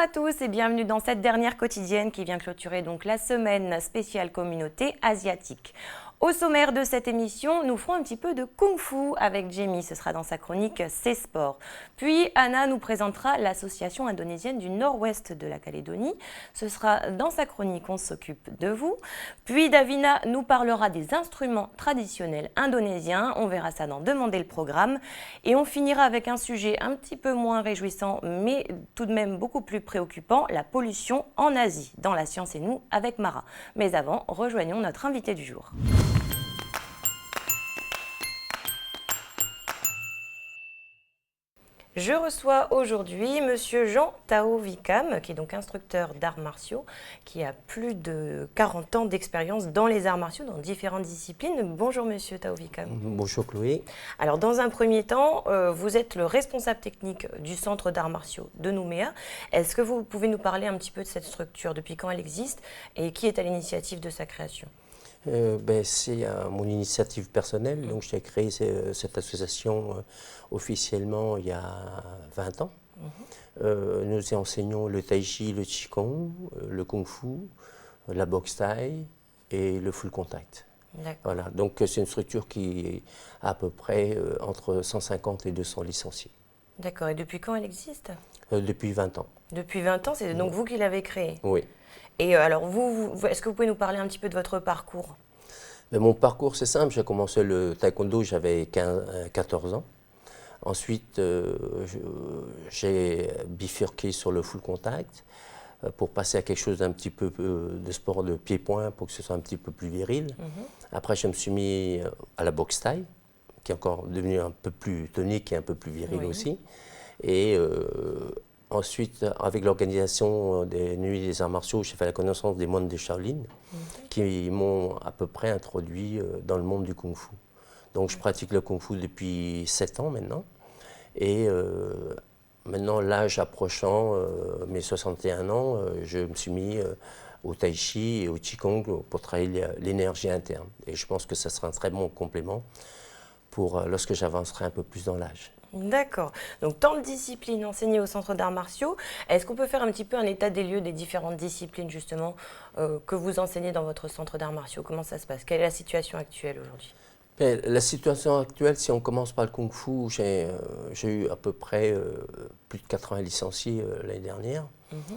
à tous et bienvenue dans cette dernière quotidienne qui vient clôturer donc la semaine spéciale communauté asiatique. Au sommaire de cette émission, nous ferons un petit peu de kung-fu avec Jamie, ce sera dans sa chronique C'est Sport. Puis Anna nous présentera l'association indonésienne du nord-ouest de la Calédonie, ce sera dans sa chronique On s'occupe de vous. Puis Davina nous parlera des instruments traditionnels indonésiens, on verra ça dans Demander le programme. Et on finira avec un sujet un petit peu moins réjouissant mais tout de même beaucoup plus préoccupant, la pollution en Asie, dans La Science et nous avec Mara. Mais avant, rejoignons notre invité du jour. Je reçois aujourd'hui Monsieur Jean Tao Vicam, qui est donc instructeur d'arts martiaux, qui a plus de 40 ans d'expérience dans les arts martiaux, dans différentes disciplines. Bonjour Monsieur Tao Vicam. Bonjour Chloé. Alors dans un premier temps, vous êtes le responsable technique du centre d'arts martiaux de Nouméa. Est-ce que vous pouvez nous parler un petit peu de cette structure, depuis quand elle existe et qui est à l'initiative de sa création ? C'est mon initiative personnelle, donc j'ai créé cette association officiellement il y a 20 ans. Nous y enseignons le tai chi, le qigong, le kung fu, la boxe thaï et le full contact. Voilà, donc c'est une structure qui a à peu près entre 150 et 200 licenciés. D'accord, et depuis quand elle existe ? Depuis 20 ans. Depuis 20 ans, c'est donc vous qui l'avez créée ? Oui. Et alors, est-ce que vous pouvez nous parler un petit peu de votre parcours ? Mon parcours, c'est simple. J'ai commencé le taekwondo, j'avais 14 ans. Ensuite, j'ai bifurqué sur le full contact pour passer à quelque chose d'un petit peu de sport de pied-point pour que ce soit un petit peu plus viril. Après, je me suis mis à la boxe thaï, qui est encore devenu un peu plus tonique et un peu plus viril aussi. Et ensuite, avec l'organisation des Nuits des Arts Martiaux, j'ai fait la connaissance des moines de Shaolin qui m'ont à peu près introduit dans le monde du Kung Fu. Donc je pratique le Kung Fu depuis 7 ans maintenant. Et maintenant, l'âge approchant mes 61 ans, je me suis mis au Tai Chi et au Qigong pour travailler l'énergie interne. Et je pense que ça sera un très bon complément pour lorsque j'avancerai un peu plus dans l'âge. D'accord. Donc, tant de disciplines enseignées au Centre d'arts martiaux. Est-ce qu'on peut faire un petit peu un état des lieux des différentes disciplines, justement, que vous enseignez dans votre Centre d'arts martiaux ? Comment ça se passe ? Quelle est la situation actuelle aujourd'hui ? La situation actuelle, si on commence par le Kung Fu, j'ai eu à peu près plus de 80 licenciés l'année dernière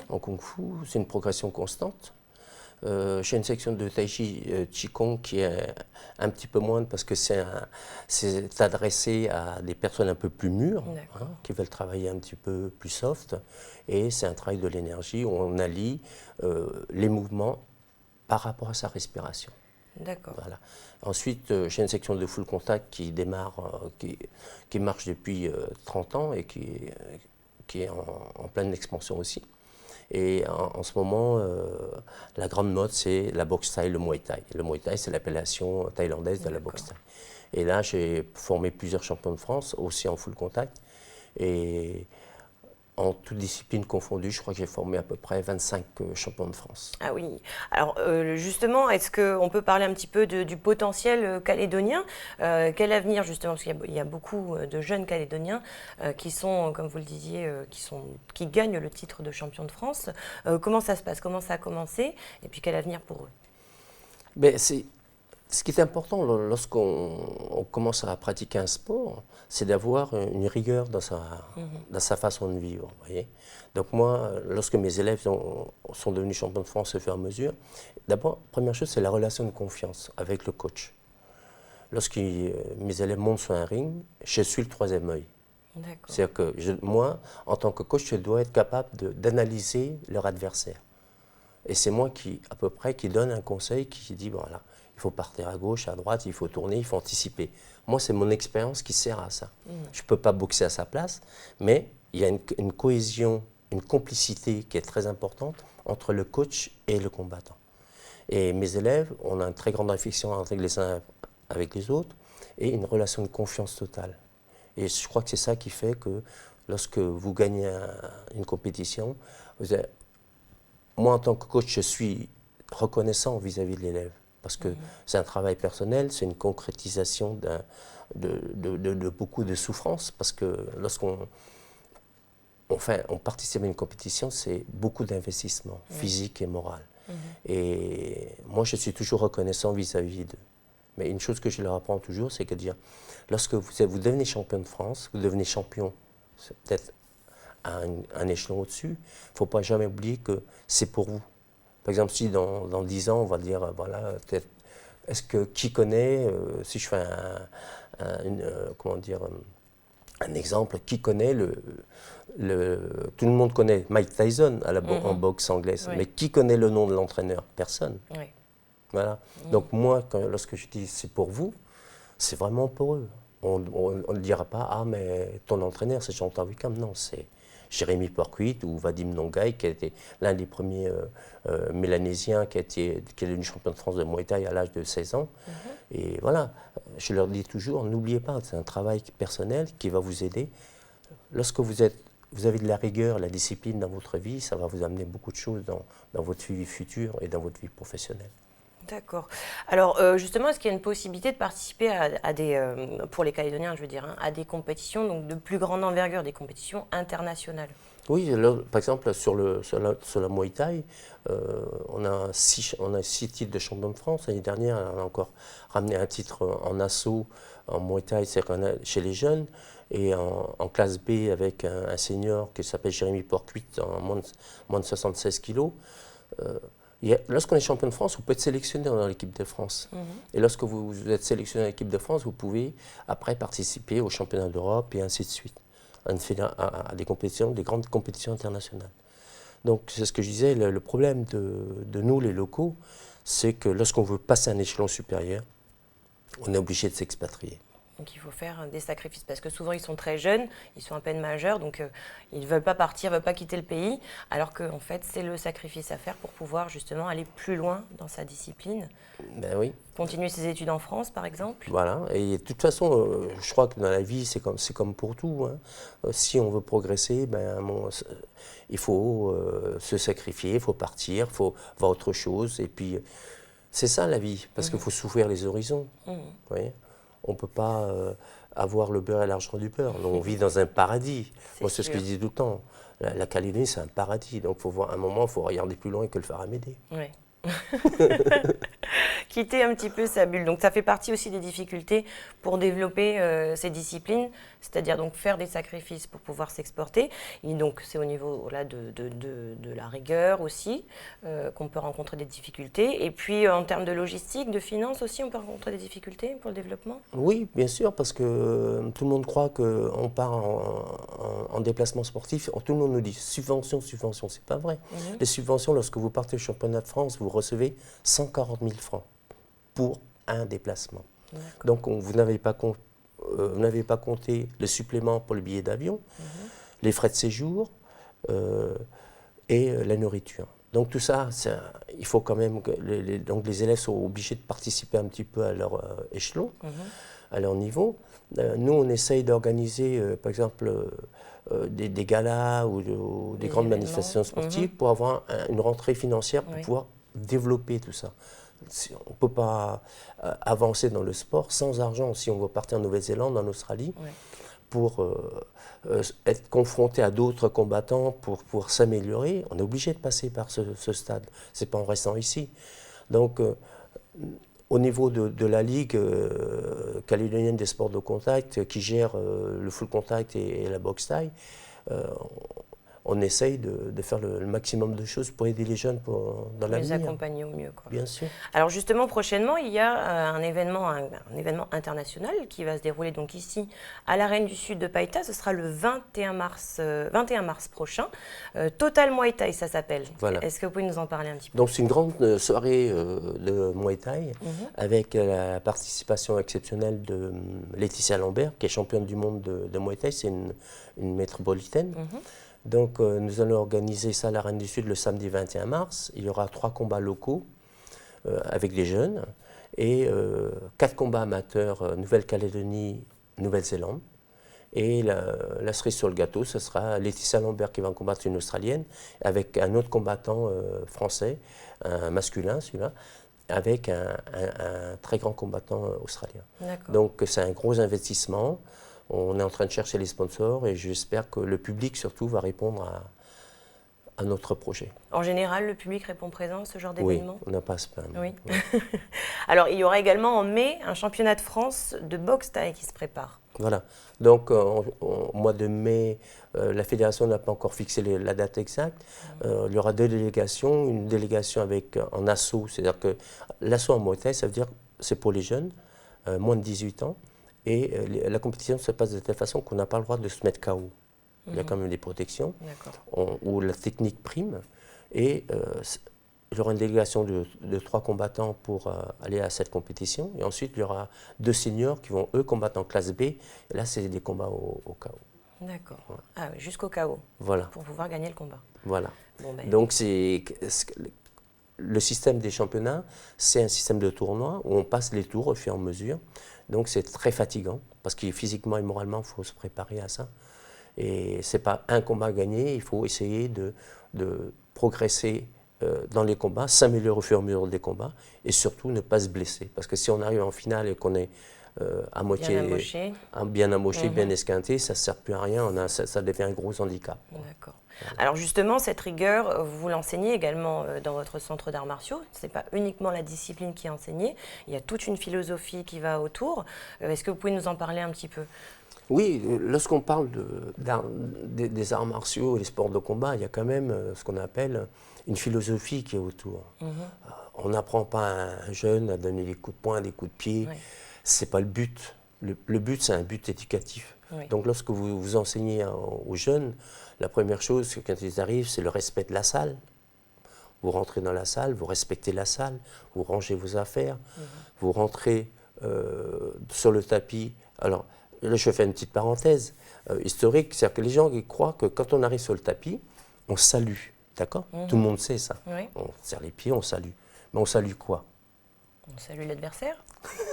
en Kung Fu. C'est une progression constante. J'ai une section de Tai Chi Qigong qui est un petit peu moindre parce que c'est adressé à des personnes un peu plus mûres, qui veulent travailler un petit peu plus soft. Et c'est un travail de l'énergie où on allie les mouvements par rapport à sa respiration. D'accord. Voilà. Ensuite, j'ai une section de full contact qui démarre, qui marche depuis 30 ans et qui est en pleine expansion aussi. Et en ce moment, la grande mode, c'est la boxe thaï, le muay thai. Le muay thai, c'est l'appellation thaïlandaise de la boxe thaï. Et là, j'ai formé plusieurs champions de France, aussi en full contact. Et en toute discipline confondue, je crois que j'ai formé à peu près 25 champions de France. Ah oui. Alors justement, est-ce qu'on peut parler un petit peu du potentiel calédonien ? Quel avenir justement ? Parce qu'il y a beaucoup de jeunes Calédoniens qui sont, comme vous le disiez, qui gagnent le titre de champion de France. Comment ça se passe ? Comment ça a commencé ? Et puis quel avenir pour eux ? Ce qui est important lorsqu'on commence à pratiquer un sport, c'est d'avoir une rigueur dans sa façon de vivre. Voyez. Donc moi, lorsque mes élèves sont devenus champions de France au fur et à mesure, d'abord, première chose, c'est la relation de confiance avec le coach. Lorsque mes élèves montent sur un ring, je suis le troisième œil. C'est-à-dire que moi, en tant que coach, je dois être capable d'analyser leur adversaire. Et c'est moi à peu près, qui donne un conseil, qui dit, voilà, il faut partir à gauche, à droite, il faut tourner, il faut anticiper. Moi, c'est mon expérience qui sert à ça. Je ne peux pas boxer à sa place, mais il y a une cohésion, une complicité qui est très importante entre le coach et le combattant. Et mes élèves, on a une très grande affection entre les uns avec les autres et une relation de confiance totale. Et je crois que c'est ça qui fait que lorsque vous gagnez une compétition, moi, en tant que coach, je suis reconnaissant vis-à-vis de l'élève. Parce que c'est un travail personnel, c'est une concrétisation de beaucoup de souffrances. Parce que lorsqu'on enfin, on participe à une compétition, c'est beaucoup d'investissement physique et moral. Et moi, je suis toujours reconnaissant vis-à-vis d'eux. Mais une chose que je leur apprends toujours, c'est que dire, lorsque vous devenez champion de France, vous devenez champion, c'est peut-être à un échelon au-dessus, il ne faut pas jamais oublier que c'est pour vous. Par exemple, si dans 10 ans, on va dire, voilà, peut-être, qui connaît, si je fais comment dire, un exemple, qui connaît tout le monde connaît Mike Tyson en boxe anglaise, mais qui connaît le nom de l'entraîneur? Personne. Oui. Voilà. Donc moi, lorsque je dis c'est pour vous, c'est vraiment pour eux. On ne dira pas, ah mais ton entraîneur c'est Chantal Wickham. Non, c'est Jérémy Porcuit ou Vadim Nongaï qui a été l'un des premiers Mélanésiens qui est devenu champion de France de Muay Thai à l'âge de 16 ans. Et voilà, je leur dis toujours, n'oubliez pas, c'est un travail personnel qui va vous aider. Lorsque vous avez de la rigueur, la discipline dans votre vie, ça va vous amener beaucoup de choses dans votre vie future et dans votre vie professionnelle. D'accord. Alors justement, est-ce qu'il y a une possibilité de participer à des, pour les Calédoniens, je veux dire, hein, à des compétitions donc de plus grande envergure, des compétitions internationales? Oui, par exemple, sur la Muay Thai, on a 6 titres de champion de France. L'année dernière, on a encore ramené un titre en assaut, en Muay Thai, c'est chez les jeunes, et en classe B avec un senior qui s'appelle Jérémy Porcuit en moins de 76 kilos. Lorsqu'on est champion de France, vous pouvez être sélectionné dans l'équipe de France. Et lorsque vous êtes sélectionné dans l'équipe de France, vous pouvez après participer aux championnats d'Europe et ainsi de suite, à des compétitions, des grandes compétitions internationales. Donc c'est ce que je disais, le problème de nous, les locaux, c'est que lorsqu'on veut passer un échelon supérieur, on est obligé de s'expatrier. Donc il faut faire des sacrifices parce que souvent ils sont très jeunes, ils sont à peine majeurs, donc ils ne veulent pas partir, ne veulent pas quitter le pays, alors qu'en fait c'est le sacrifice à faire pour pouvoir justement aller plus loin dans sa discipline. Ben oui. Continuer ses études en France par exemple. Voilà, et de toute façon, je crois que dans la vie c'est comme pour tout. Hein. Si on veut progresser, il faut se sacrifier, il faut partir, il faut voir autre chose, et puis c'est ça la vie, parce qu'il faut s'ouvrir les horizons. Vous voyez, on ne peut pas avoir le beurre et l'argent du beurre. On vit dans un paradis. Moi, c'est ce que je dis tout le temps. La Calédonie, c'est un paradis. Donc, faut voir, à un moment, il faut regarder plus loin que le Faramédé. Oui. Quitter un petit peu sa bulle. Donc ça fait partie aussi des difficultés pour développer ces disciplines, c'est-à-dire donc faire des sacrifices pour pouvoir s'exporter. Et donc c'est au niveau là, de la rigueur aussi qu'on peut rencontrer des difficultés. Et puis en termes de logistique, de finances aussi, on peut rencontrer des difficultés pour le développement? Oui, bien sûr, parce que tout le monde croit qu'on part en déplacement sportif. Tout le monde nous dit subvention, subvention. C'est pas vrai. Les subventions, lorsque vous partez au championnat de France, vous recevez 140 000 francs pour un déplacement. Donc vous n'avez pas compté le supplément pour le billet d'avion, les frais de séjour et la nourriture. Donc tout ça, il faut quand même que donc les élèves sont obligés de participer un petit peu à leur échelon, à leur niveau. Nous, on essaye d'organiser, par exemple, des galas ou des grandes manifestations sportives pour avoir une rentrée financière pour pouvoir développer tout ça. On ne peut pas avancer dans le sport sans argent. Si on veut partir en Nouvelle-Zélande, en Australie, pour être confronté à d'autres combattants, pour s'améliorer, on est obligé de passer par ce stade. Ce n'est pas en restant ici. Donc, au niveau de la Ligue calédonienne des sports de contact, qui gère le full contact et la boxe taille, on essaye de faire le maximum de choses pour aider les jeunes dans l'avenir. Les accompagner au mieux, quoi. Bien sûr. Alors justement, prochainement, il y a un événement international qui va se dérouler donc ici, à l'Arène du Sud de Païta. Ce sera le 21 mars prochain. Total Muay Thai, ça s'appelle. Voilà. Est-ce que vous pouvez nous en parler un petit peu? Donc c'est une grande soirée de Muay Thai avec la participation exceptionnelle de Laetitia Lambert, qui est championne du monde de Muay Thai. C'est une métropolitaine. Donc nous allons organiser ça à l'Arène du Sud le samedi 21 mars. Il y aura 3 combats locaux avec des jeunes et 4 combats amateurs Nouvelle-Calédonie, Nouvelle-Zélande. Et la cerise sur le gâteau, ce sera Laetitia Lambert qui va combattre une Australienne avec un autre combattant français, un masculin celui-là, avec un très grand combattant australien. Donc c'est un gros investissement. On est en train de chercher les sponsors et j'espère que le public surtout va répondre à notre projet. En général, le public répond présent à ce genre Oui, d'événement? on n'a pas à se plaindre. Oui. Ouais. Alors, il y aura également en mai un championnat de France de boxe thaï qui se prépare. Voilà. Donc, au mois de mai, la fédération n'a pas encore fixé la date exacte. Il y aura 2 délégations. Une délégation en assaut, c'est-à-dire que l'assaut en Muay Thai, ça veut dire c'est pour les jeunes, moins de 18 ans. Et la compétition se passe de telle façon qu'on n'a pas le droit de se mettre KO. Il y a quand même des protections, où la technique prime. Et il y aura une délégation de 3 combattants pour aller à cette compétition. Et ensuite, il y aura 2 seniors qui vont, eux, combattre en classe B. Et là, c'est des combats au KO. D'accord. Voilà. Ah oui, jusqu'au KO. Voilà. Pour pouvoir gagner le combat. Voilà. Bon, ben... Donc, le système des championnats, c'est un système de tournoi où on passe les tours au fur et à mesure. Donc, c'est très fatigant parce que physiquement et moralement, il faut se préparer à ça. Et ce n'est pas un combat à gagner, il faut essayer de progresser dans les combats, s'améliorer au fur et à mesure des combats et surtout ne pas se blesser. Parce que si on arrive en finale et qu'on est à moitié bien amoché, bien esquinté, ça ne sert plus à rien, ça devient un gros handicap. D'accord. Alors justement, cette rigueur, vous l'enseignez également dans votre centre d'arts martiaux. Ce n'est pas uniquement la discipline qui est enseignée, il y a toute une philosophie qui va autour. Est-ce que vous pouvez nous en parler un petit peu ? Oui, lorsqu'on parle des arts martiaux et des sports de combat, il y a quand même ce qu'on appelle une philosophie qui est autour. On n'apprend pas à un jeune à donner des coups de poing, des coups de pied. Oui. Ce n'est pas le but. Le but, c'est un but éducatif. Oui. Donc lorsque vous enseignez aux jeunes, la première chose, quand ils arrivent, c'est le respect de la salle. Vous rentrez dans la salle, vous respectez la salle, vous rangez vos affaires, vous rentrez sur le tapis. Alors, là, je fais une petite parenthèse historique, c'est-à-dire que les gens ils croient que quand on arrive sur le tapis, on salue, d'accord ? Tout le monde sait ça. Oui. On serre les pieds, on salue. Mais on salue quoi ? On salue l'adversaire ?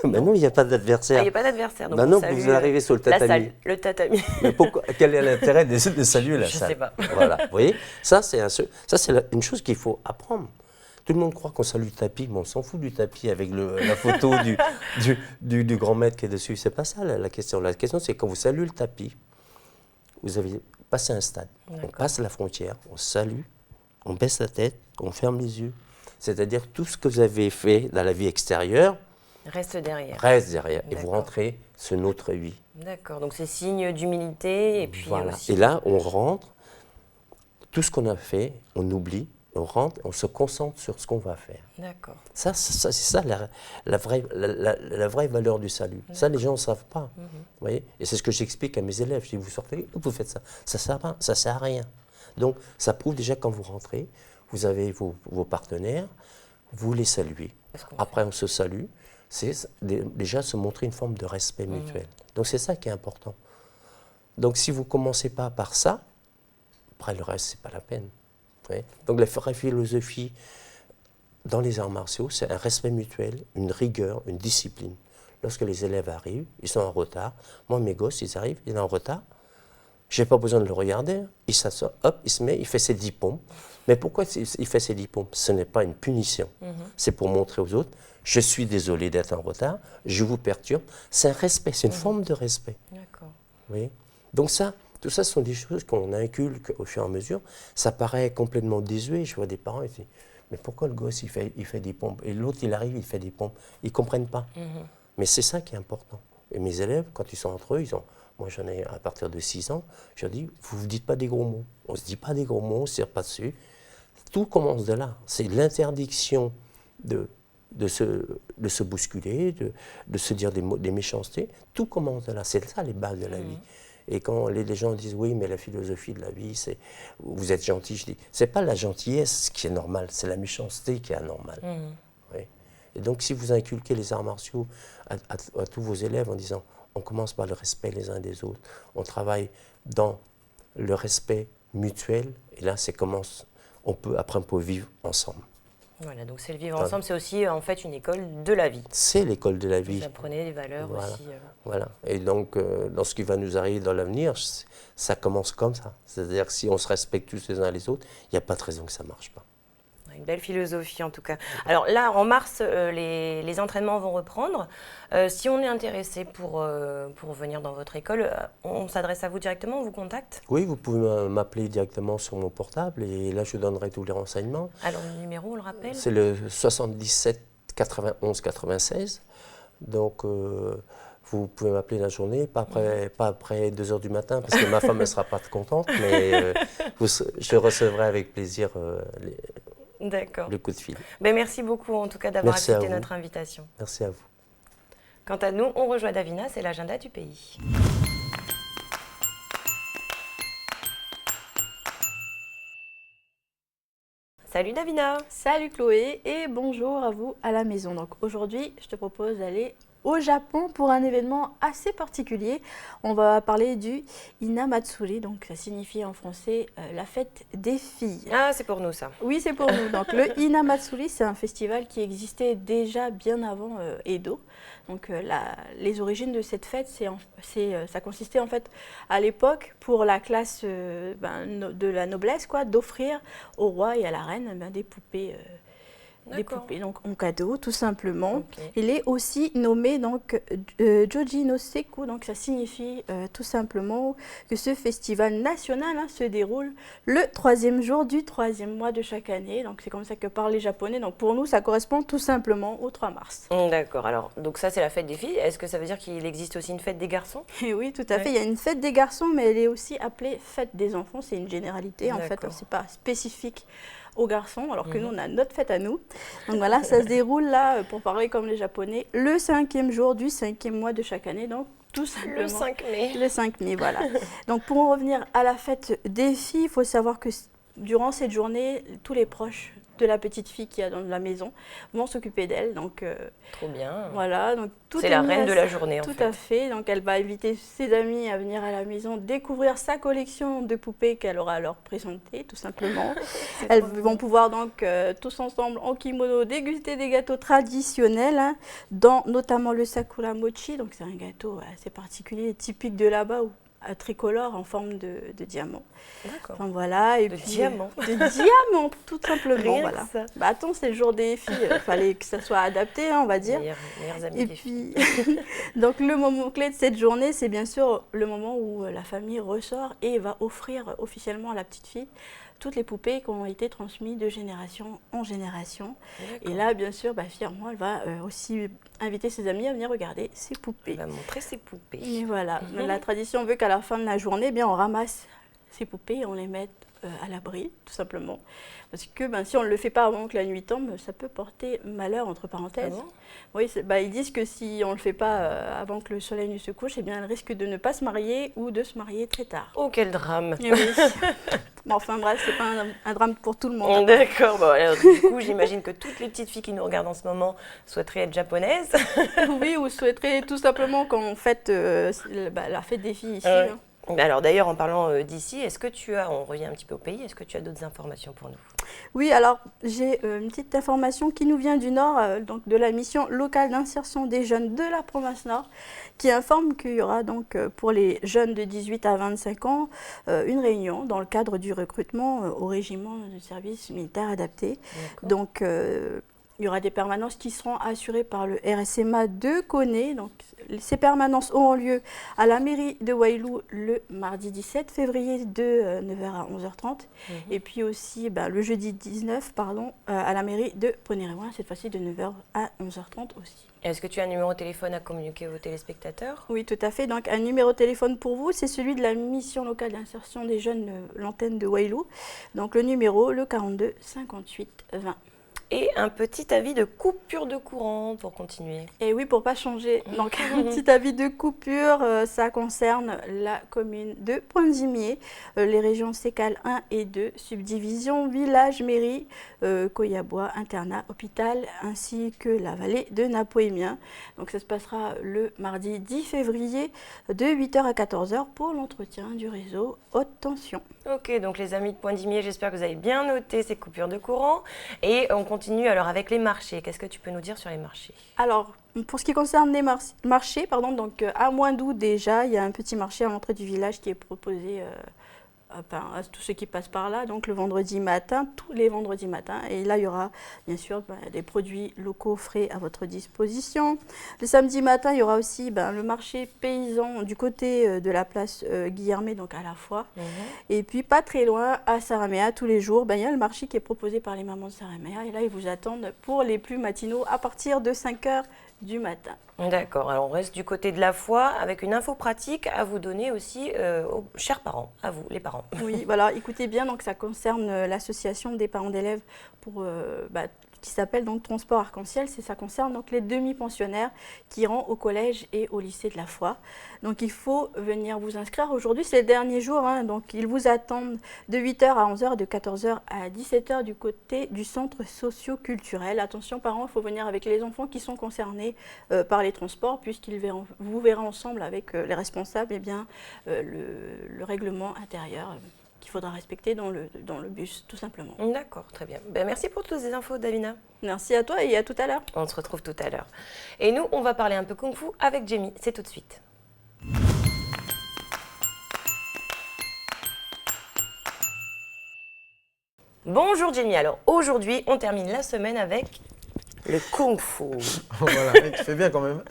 Ben non, il n'y a pas d'adversaire. Ah, il n'y a pas d'adversaire. Donc non, vous arrivez sur le tatami. La salle, le tatami. Mais pourquoi, quel est l'intérêt de saluer la salle ? Je ne sais pas. Voilà, vous voyez, ça c'est une chose qu'il faut apprendre. Tout le monde croit qu'on salue le tapis, mais on s'en fout du tapis avec la photo du grand maître qui est dessus. C'est pas ça la question. La question, c'est quand vous saluez le tapis, vous avez passé un stade. On passe la frontière, on salue, on baisse la tête, on ferme les yeux. C'est-à-dire tout ce que vous avez fait dans la vie extérieure reste derrière. Et vous rentrez sur notre vie. D'accord. Donc c'est signe d'humilité et puis voilà. Aussi... Et là, on rentre, tout ce qu'on a fait, on oublie. On rentre, on se concentre sur ce qu'on va faire. D'accord. C'est ça la vraie valeur du salut. Ça, les gens ne savent pas. Vous voyez ? Et c'est ce que j'explique à mes élèves. Je dis, vous sortez, vous faites ça. Ça ne sert à rien. Donc, ça prouve déjà quand vous rentrez, vous avez vos partenaires, vous les saluez. Après, on se salue. C'est déjà se montrer une forme de respect mutuel. Donc, c'est ça qui est important. Donc, si vous ne commencez pas par ça, après, le reste, ce n'est pas la peine. Ouais. Donc la vraie philosophie dans les arts martiaux, c'est un respect mutuel, une rigueur, une discipline. Lorsque les élèves arrivent, ils sont en retard. Moi, mes gosses, ils arrivent, ils sont en retard. Je n'ai pas besoin de le regarder. Il s'assoit, hop, il se met, il fait ses 10 pompes. Mais pourquoi il fait ses 10 pompes ? Ce n'est pas une punition. C'est pour montrer aux autres, je suis désolé d'être en retard, je vous perturbe. C'est un respect, c'est une forme de respect. D'accord. Oui. Donc ça, tout ça, ce sont des choses qu'on inculque au fur et à mesure. Ça paraît complètement désuet. Je vois des parents, ils disent, mais pourquoi le gosse, il fait des pompes ? Et l'autre, il arrive, il fait des pompes. Ils ne comprennent pas. Mais c'est ça qui est important. Et mes élèves, quand ils sont entre eux, moi j'en ai à partir de 6 ans, je leur dis, vous ne vous dites pas des gros mots. On ne se dit pas des gros mots, on ne se tire pas dessus. Tout commence de là. C'est l'interdiction de se bousculer, de se dire des méchancetés. Tout commence de là. C'est ça les bases de la vie. Et quand les gens disent oui, mais la philosophie de la vie, c'est vous êtes gentil, je dis c'est pas la gentillesse qui est normale, c'est la méchanceté qui est anormale. Oui. Et donc si vous inculquez les arts martiaux à tous vos élèves en disant on commence par le respect les uns des autres, on travaille dans le respect mutuel, et là après on peut vivre ensemble. Voilà, donc c'est le vivre ensemble, c'est aussi en fait une école de la vie. C'est l'école de la vie. Vous apprenez les valeurs aussi. Voilà, et donc dans ce qui va nous arriver dans l'avenir, ça commence comme ça. C'est-à-dire que si on se respecte tous les uns les autres, il n'y a pas de raison que ça ne marche pas. Une belle philosophie en tout cas. Alors là, en mars, les entraînements vont reprendre. Si on est intéressé pour venir dans votre école, on s'adresse à vous directement, on vous contacte? Oui, vous pouvez m'appeler directement sur mon portable et là, je donnerai tous les renseignements. Alors le numéro, on le rappelle? C'est le 77 91 96. Donc, vous pouvez m'appeler la journée, pas après 2 heures du matin, parce que ma femme ne sera pas contente, mais je recevrai avec plaisir le coup de fil. Ben, merci beaucoup en tout cas d'avoir accepté notre invitation. Merci à vous. Quant à nous, on rejoint Davina, c'est l'agenda du pays. Salut Davina. Salut Chloé et bonjour à vous à la maison. Donc aujourd'hui, je te propose d'aller au Japon pour un événement assez particulier. On va parler du Hinamatsuri, donc ça signifie en français la fête des filles. Ah, c'est pour nous ça. Oui, c'est pour nous. Donc le Hinamatsuri, c'est un festival qui existait déjà bien avant Edo. Donc les origines de cette fête, ça consistait en fait à l'époque pour la classe de la noblesse, d'offrir au roi et à la reine des poupées. Des poupées donc en cadeau tout simplement. Okay. Il est aussi nommé donc Joji no Seku, donc ça signifie tout simplement que ce festival national se déroule le 3e jour du 3e mois de chaque année. Donc c'est comme ça que parlent les Japonais. Donc pour nous ça correspond tout simplement au 3 mars. D'accord. Alors donc ça c'est la fête des filles. Est-ce que ça veut dire qu'il existe aussi une fête des garçons? Et oui, tout à fait. Il y a une fête des garçons, mais elle est aussi appelée fête des enfants. C'est une généralité en fait. C'est pas spécifique aux garçons, alors que nous, on a notre fête à nous. Donc voilà, ça se déroule là, pour parler comme les Japonais, le 5e jour du 5e mois de chaque année, donc tout simplement. Le 5 mai. Le 5 mai, voilà. Donc pour en revenir à la fête des filles, il faut savoir que durant cette journée, tous les proches de la petite fille qui est dans la maison vont s'occuper d'elle. Donc, trop bien. Voilà. Donc, c'est la reine de la journée, en fait. Tout à fait. Donc, elle va inviter ses amis à venir à la maison, découvrir sa collection de poupées qu'elle aura à leur présenter, tout simplement. Elles vont pouvoir donc, tous ensemble, en kimono, déguster des gâteaux traditionnels, dont notamment le sakura mochi. Donc, c'est un gâteau assez particulier, typique de là-bas, tricolore en forme de diamant. D'accord. Enfin, voilà, et de puis, diamant. De diamant, tout simplement. Rien voilà. que ça. Bah, attends, c'est le jour des filles, il fallait que ça soit adapté, on va dire. Meilleurs amis et des puis, filles. donc le moment clé de cette journée, c'est bien sûr le moment où la famille ressort et va offrir officiellement à la petite fille toutes les poupées qui ont été transmises de génération en génération. Et là, bien sûr, fièrement, elle va aussi inviter ses amis à venir regarder ses poupées. Elle va montrer ses poupées. Et voilà, la tradition veut qu'à la fin de la journée, on ramasse ces poupées et on les met à l'abri, tout simplement. Parce que si on ne le fait pas avant que la nuit tombe, ça peut porter malheur, entre parenthèses. Ah bon? Oui, ils disent que si on ne le fait pas avant que le soleil ne se couche, elle risque de ne pas se marier ou de se marier très tard. Oh, quel drame! Et oui. Bon, enfin bref, c'est pas un drame pour tout le monde. D'accord, bon, alors, du coup, j'imagine que toutes les petites filles qui nous regardent en ce moment souhaiteraient être japonaises. Oui, ou souhaiteraient tout simplement qu'on fête la fête des filles ici. Alors d'ailleurs, en parlant d'ici, on revient un petit peu au pays, est-ce que tu as d'autres informations pour nous? Oui, alors j'ai une petite information qui nous vient du Nord, donc de la mission locale d'insertion des jeunes de la province Nord, qui informe qu'il y aura donc pour les jeunes de 18 à 25 ans une réunion dans le cadre du recrutement au régiment de service militaire adapté. Donc il y aura des permanences qui seront assurées par le RSMA de Koné. Donc, ces permanences auront lieu à la mairie de Wailou le mardi 17 février de 9h à 11h30. Et puis aussi le jeudi 19 à la mairie de Poney-Réouin, cette fois-ci de 9h à 11h30 aussi. Est-ce que tu as un numéro de téléphone à communiquer aux téléspectateurs? Oui, tout à fait. Donc, un numéro de téléphone pour vous, c'est celui de la mission locale d'insertion des jeunes, l'antenne de Wailou. Donc, le numéro, le 42 58 20. Et un petit avis de coupure de courant pour continuer. Et oui, pour ne pas changer. Donc, un petit avis de coupure, ça concerne la commune de Pointe-Gimier, les régions Sécal 1 et 2, subdivision, village, mairie, Koyabois, internat, hôpital, ainsi que la vallée de Napoémien. Donc, ça se passera le mardi 10 février de 8h à 14h pour l'entretien du réseau haute tension. Ok, donc les amis de Pointe-Gimier, j'espère que vous avez bien noté ces coupures de courant. Et on continue alors avec les marchés. Qu'est-ce que tu peux nous dire sur les marchés? Alors, pour ce qui concerne les marchés, donc à Moindou déjà, il y a un petit marché à l'entrée du village qui est proposé à tous ceux qui passent par là, donc le vendredi matin, tous les vendredis matins. Et là, il y aura bien sûr des produits locaux frais à votre disposition. Le samedi matin, il y aura aussi le marché paysan du côté de la place Guillermet, donc à la fois. Et puis pas très loin, à Saraméa, tous les jours, il y a le marché qui est proposé par les mamans de Saraméa. Et là, ils vous attendent pour les plus matinaux à partir de 5 h du matin. D'accord, alors on reste du côté de la foi avec une info pratique à vous donner aussi aux chers parents, à vous les parents. Oui, voilà, écoutez bien, donc ça concerne l'association des parents d'élèves qui s'appelle donc Transport Arc-en-Ciel. Ça concerne donc les demi-pensionnaires qui rentrent au collège et au lycée de la Foi. Donc il faut venir vous inscrire. Aujourd'hui, c'est le dernier jour, donc ils vous attendent de 8 h à 11 h, de 14 h à 17 h du côté du centre socio-culturel. Attention parents, il faut venir avec les enfants qui sont concernés par les transports, vous verrez ensemble avec les responsables le règlement intérieur qu'il faudra respecter dans le bus, tout simplement. D'accord, très bien. Merci pour toutes ces infos, Davina. Merci à toi et à tout à l'heure. On se retrouve tout à l'heure. Et nous, on va parler un peu kung-fu avec Jamie. C'est tout de suite. Bonjour Jamie. Alors aujourd'hui, on termine la semaine avec le kung-fu. Voilà, tu fais bien quand même.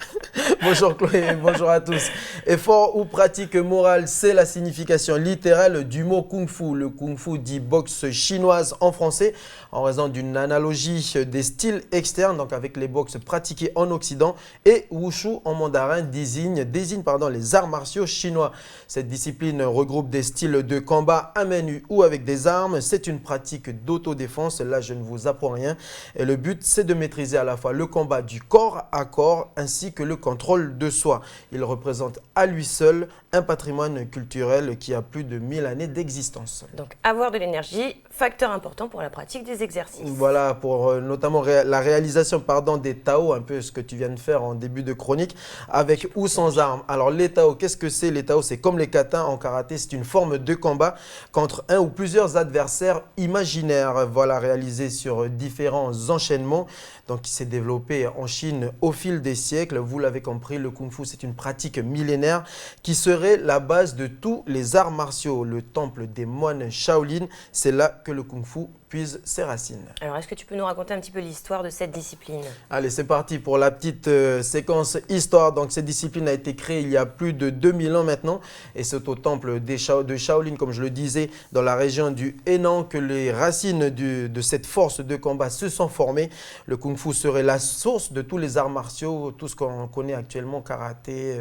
Bonjour Chloé, bonjour à tous. Effort ou pratique morale, c'est la signification littérale du mot kung-fu. Le kung-fu dit boxe chinoise en français, en raison d'une analogie des styles externes, donc avec les boxes pratiquées en Occident, et wushu en mandarin désigne les arts martiaux chinois. Cette discipline regroupe des styles de combat à main nue ou avec des armes. C'est une pratique d'autodéfense, là je ne vous apprends rien. Et le but, c'est de maîtriser à la fois le combat du corps à corps ainsi que le contrôle de soi. Il représente à lui seul un patrimoine culturel qui a plus de 1000 années d'existence. Donc avoir de l'énergie, facteur important pour la pratique des exercices. Voilà, pour notamment la réalisation des Tao, un peu ce que tu viens de faire en début de chronique, avec ou sans armes. Alors les Tao, qu'est-ce que c'est? Les Tao, c'est comme les katas en karaté, c'est une forme de combat contre un ou plusieurs adversaires imaginaires, voilà, réalisé sur différents enchaînements. Donc, qui s'est développé en Chine au fil des siècles. Vous l'avez compris, le kung-fu, c'est une pratique millénaire qui serait la base de tous les arts martiaux. Le temple des moines Shaolin, c'est là que le kung-fu puise ses racines. Alors, est-ce que tu peux nous raconter un petit peu l'histoire de cette discipline? Allez, c'est parti pour la petite séquence histoire. Donc, cette discipline a été créée il y a plus de 2000 ans maintenant. Et c'est au temple de Shaolin, comme je le disais, dans la région du Henan, que les racines de cette force de combat se sont formées. Le kung-fu serait la source de tous les arts martiaux, tout ce qu'on connaît actuellement, karaté,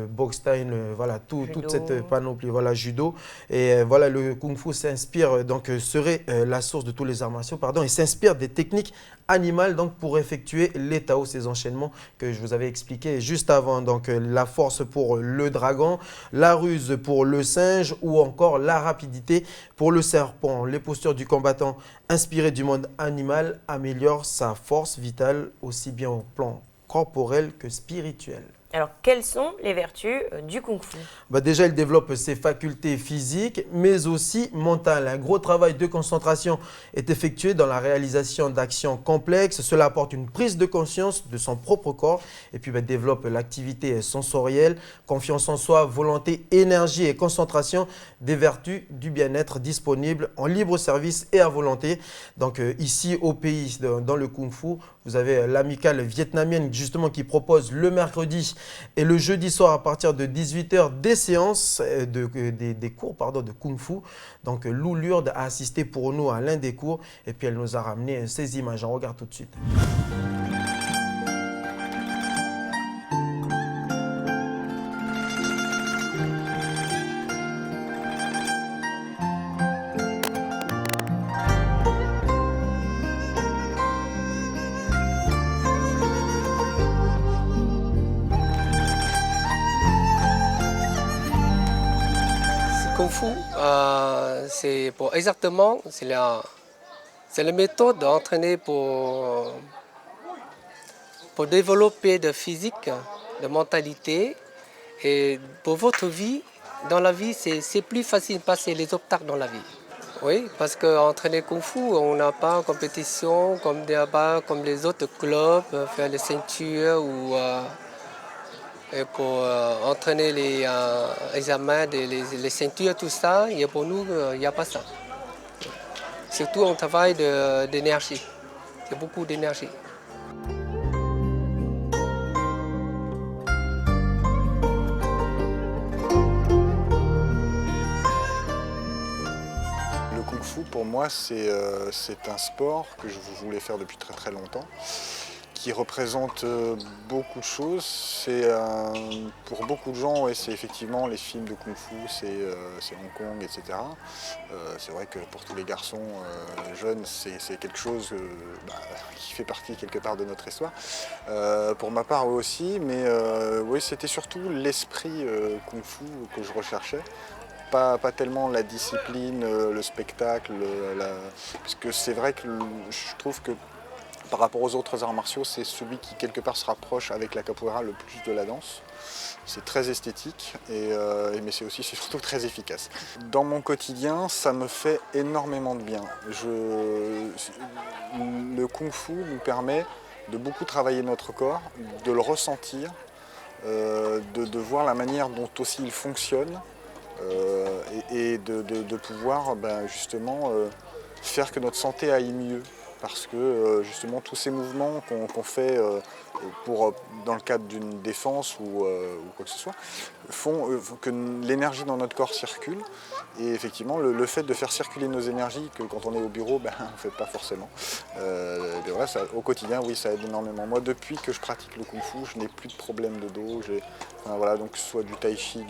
boxe thaï, voilà, toute cette panoplie, voilà, judo. Et voilà, le kung-fu s'inspire, donc serait la source de tous les arts martiaux, et s'inspire des techniques animales donc, pour effectuer les Tao, ces enchaînements que je vous avais expliqué juste avant. Donc la force pour le dragon, la ruse pour le singe ou encore la rapidité pour le serpent. Les postures du combattant inspirées du monde animal améliorent sa force vitale aussi bien au plan corporel que spirituel. Alors, quelles sont les vertus du kung-fu? Déjà, il développe ses facultés physiques, mais aussi mentales. Un gros travail de concentration est effectué dans la réalisation d'actions complexes. Cela apporte une prise de conscience de son propre corps et puis développe l'activité sensorielle, confiance en soi, volonté, énergie et concentration, des vertus du bien-être disponibles en libre service et à volonté. Donc ici, au pays, dans le kung-fu, vous avez l'amicale vietnamienne justement qui propose le mercredi et le jeudi soir à partir de 18 h des séances, des cours de Kung Fu. Donc Lou Lourde a assisté pour nous à l'un des cours et puis elle nous a ramené ces images. On regarde tout de suite. Kung Fu, c'est la méthode d'entraîner pour développer de physique, de mentalité. Et pour votre vie, dans la vie, c'est plus facile de passer les obstacles dans la vie. Oui, parce qu'entraîner Kung Fu, on n'a pas en compétition comme les autres clubs, faire les ceintures ou Et pour entraîner les examens, les ceintures, tout ça, et pour nous, il n'y a pas ça. Surtout on travaille d'énergie. C'est beaucoup d'énergie. Le Kung Fu, pour moi, c'est un sport que je voulais faire depuis très très longtemps, qui représente beaucoup de choses. Pour beaucoup de gens, ouais, c'est effectivement les films de Kung Fu, c'est Hong Kong, etc. C'est vrai que pour tous les garçons jeunes, c'est quelque chose qui fait partie quelque part de notre histoire. Pour ma part aussi, mais oui, c'était surtout l'esprit Kung Fu que je recherchais. Pas tellement la discipline, le spectacle, parce que c'est vrai que je trouve que par rapport aux autres arts martiaux, c'est celui qui quelque part se rapproche avec la capoeira le plus de la danse. C'est très esthétique, mais c'est aussi surtout très efficace. Dans mon quotidien, ça me fait énormément de bien. Le Kung Fu nous permet de beaucoup travailler notre corps, de le ressentir, de voir la manière dont aussi il fonctionne. Et de pouvoir justement faire que notre santé aille mieux. Parce que justement tous ces mouvements qu'on fait dans le cadre d'une défense ou quoi que ce soit, font que l'énergie dans notre corps circule. Et effectivement, le fait de faire circuler nos énergies, que quand on est au bureau, on ne fait pas forcément. Voilà, au quotidien, oui, ça aide énormément. Moi, depuis que je pratique le Kung Fu, je n'ai plus de problème de dos. Voilà, donc que ce soit du tai chi,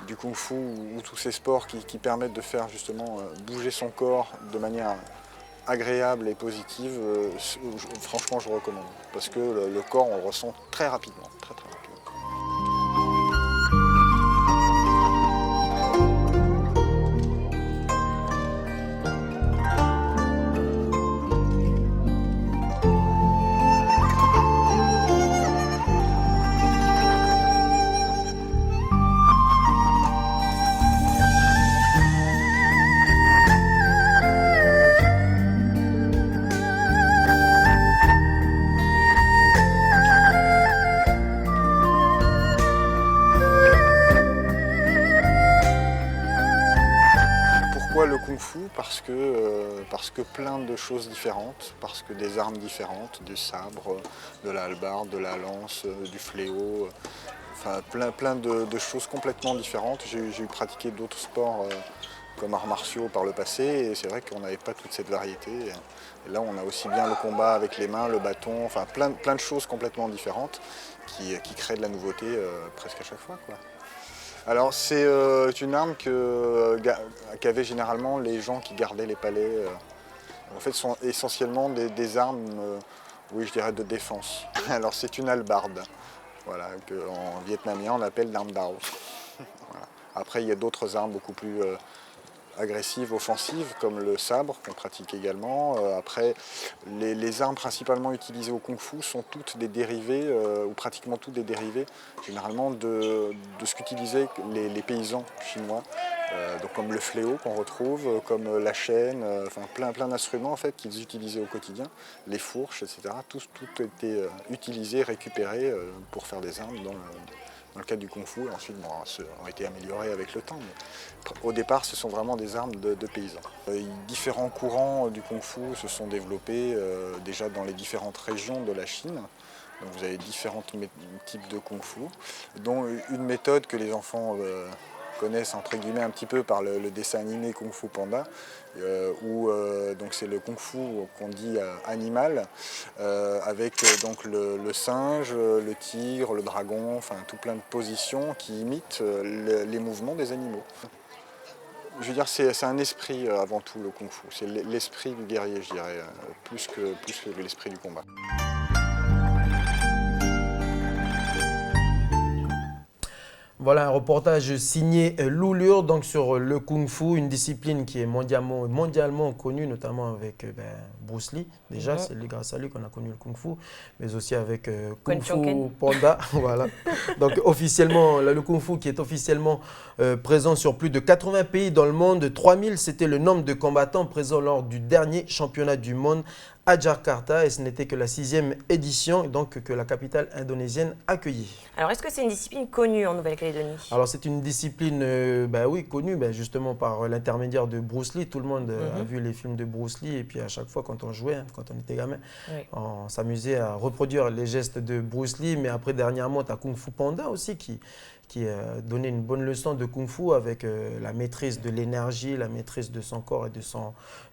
du Kung Fu ou tous ces sports qui permettent de faire justement bouger son corps de manière agréable et positive, franchement je recommande. Parce que le corps on le ressent très rapidement, très rapidement. Le Kung Fu parce que plein de choses différentes, parce que des armes différentes, du sabre, de la hallebarde, de la lance, du fléau, enfin plein de choses complètement différentes. J'ai eu pratiqué d'autres sports comme arts martiaux par le passé et c'est vrai qu'on n'avait pas toute cette variété. Et là on a aussi bien le combat avec les mains, le bâton, enfin plein de choses complètement différentes qui créent de la nouveauté presque à chaque fois, quoi. Alors c'est une arme qu'avaient généralement les gens qui gardaient les palais. En fait, ce sont essentiellement des armes, oui, je dirais de défense. Alors c'est une hallebarde, voilà, qu'en vietnamien on appelle Nam Dao. Voilà. Après il y a d'autres armes beaucoup plus agressives, offensives, comme le sabre qu'on pratique également. Après, les armes principalement utilisées au Kung Fu sont toutes des dérivés, ou pratiquement toutes des dérivés, généralement de ce qu'utilisaient les paysans chinois. Donc comme le fléau qu'on retrouve, comme la chaîne, enfin plein d'instruments en fait qu'ils utilisaient au quotidien, les fourches, etc. Tout était utilisé, récupéré pour faire des armes dans le cadre du Kung Fu, et ensuite ont été améliorés avec le temps. Mais au départ, ce sont vraiment des armes de paysans. Différents courants du Kung Fu se sont développés déjà dans les différentes régions de la Chine. Donc vous avez différents types de Kung Fu, dont une méthode que les enfants connaissent entre guillemets un petit peu par le dessin animé Kung Fu Panda, où donc c'est le Kung Fu qu'on dit animal, avec donc le singe, le tigre, le dragon, enfin tout plein de positions qui imitent les mouvements des animaux. Je veux dire, c'est un esprit avant tout le Kung Fu, c'est l'esprit du guerrier, je dirais, plus que l'esprit du combat. Voilà un reportage signé Loulure donc sur le Kung Fu, une discipline qui est mondialement connue, notamment avec Bruce Lee. Déjà, c'est grâce à lui qu'on a connu le Kung Fu, mais aussi avec Kung Fu Panda. Voilà. Donc officiellement, le Kung Fu qui est officiellement présent sur plus de 80 pays dans le monde. 3000, c'était le nombre de combattants présents lors du dernier championnat du monde à Jakarta et ce n'était que la 6e édition donc, que la capitale indonésienne accueillait. Alors, est-ce que c'est une discipline connue en Nouvelle-Calédonie? Alors c'est une discipline oui, connue justement par l'intermédiaire de Bruce Lee. Tout le monde a vu les films de Bruce Lee et puis à chaque fois quand on jouait, quand on était gamin, on s'amusait à reproduire les gestes de Bruce Lee. Mais après dernièrement, tu as Kung Fu Panda aussi qui donnait une bonne leçon de Kung Fu avec la maîtrise de l'énergie, la maîtrise de son corps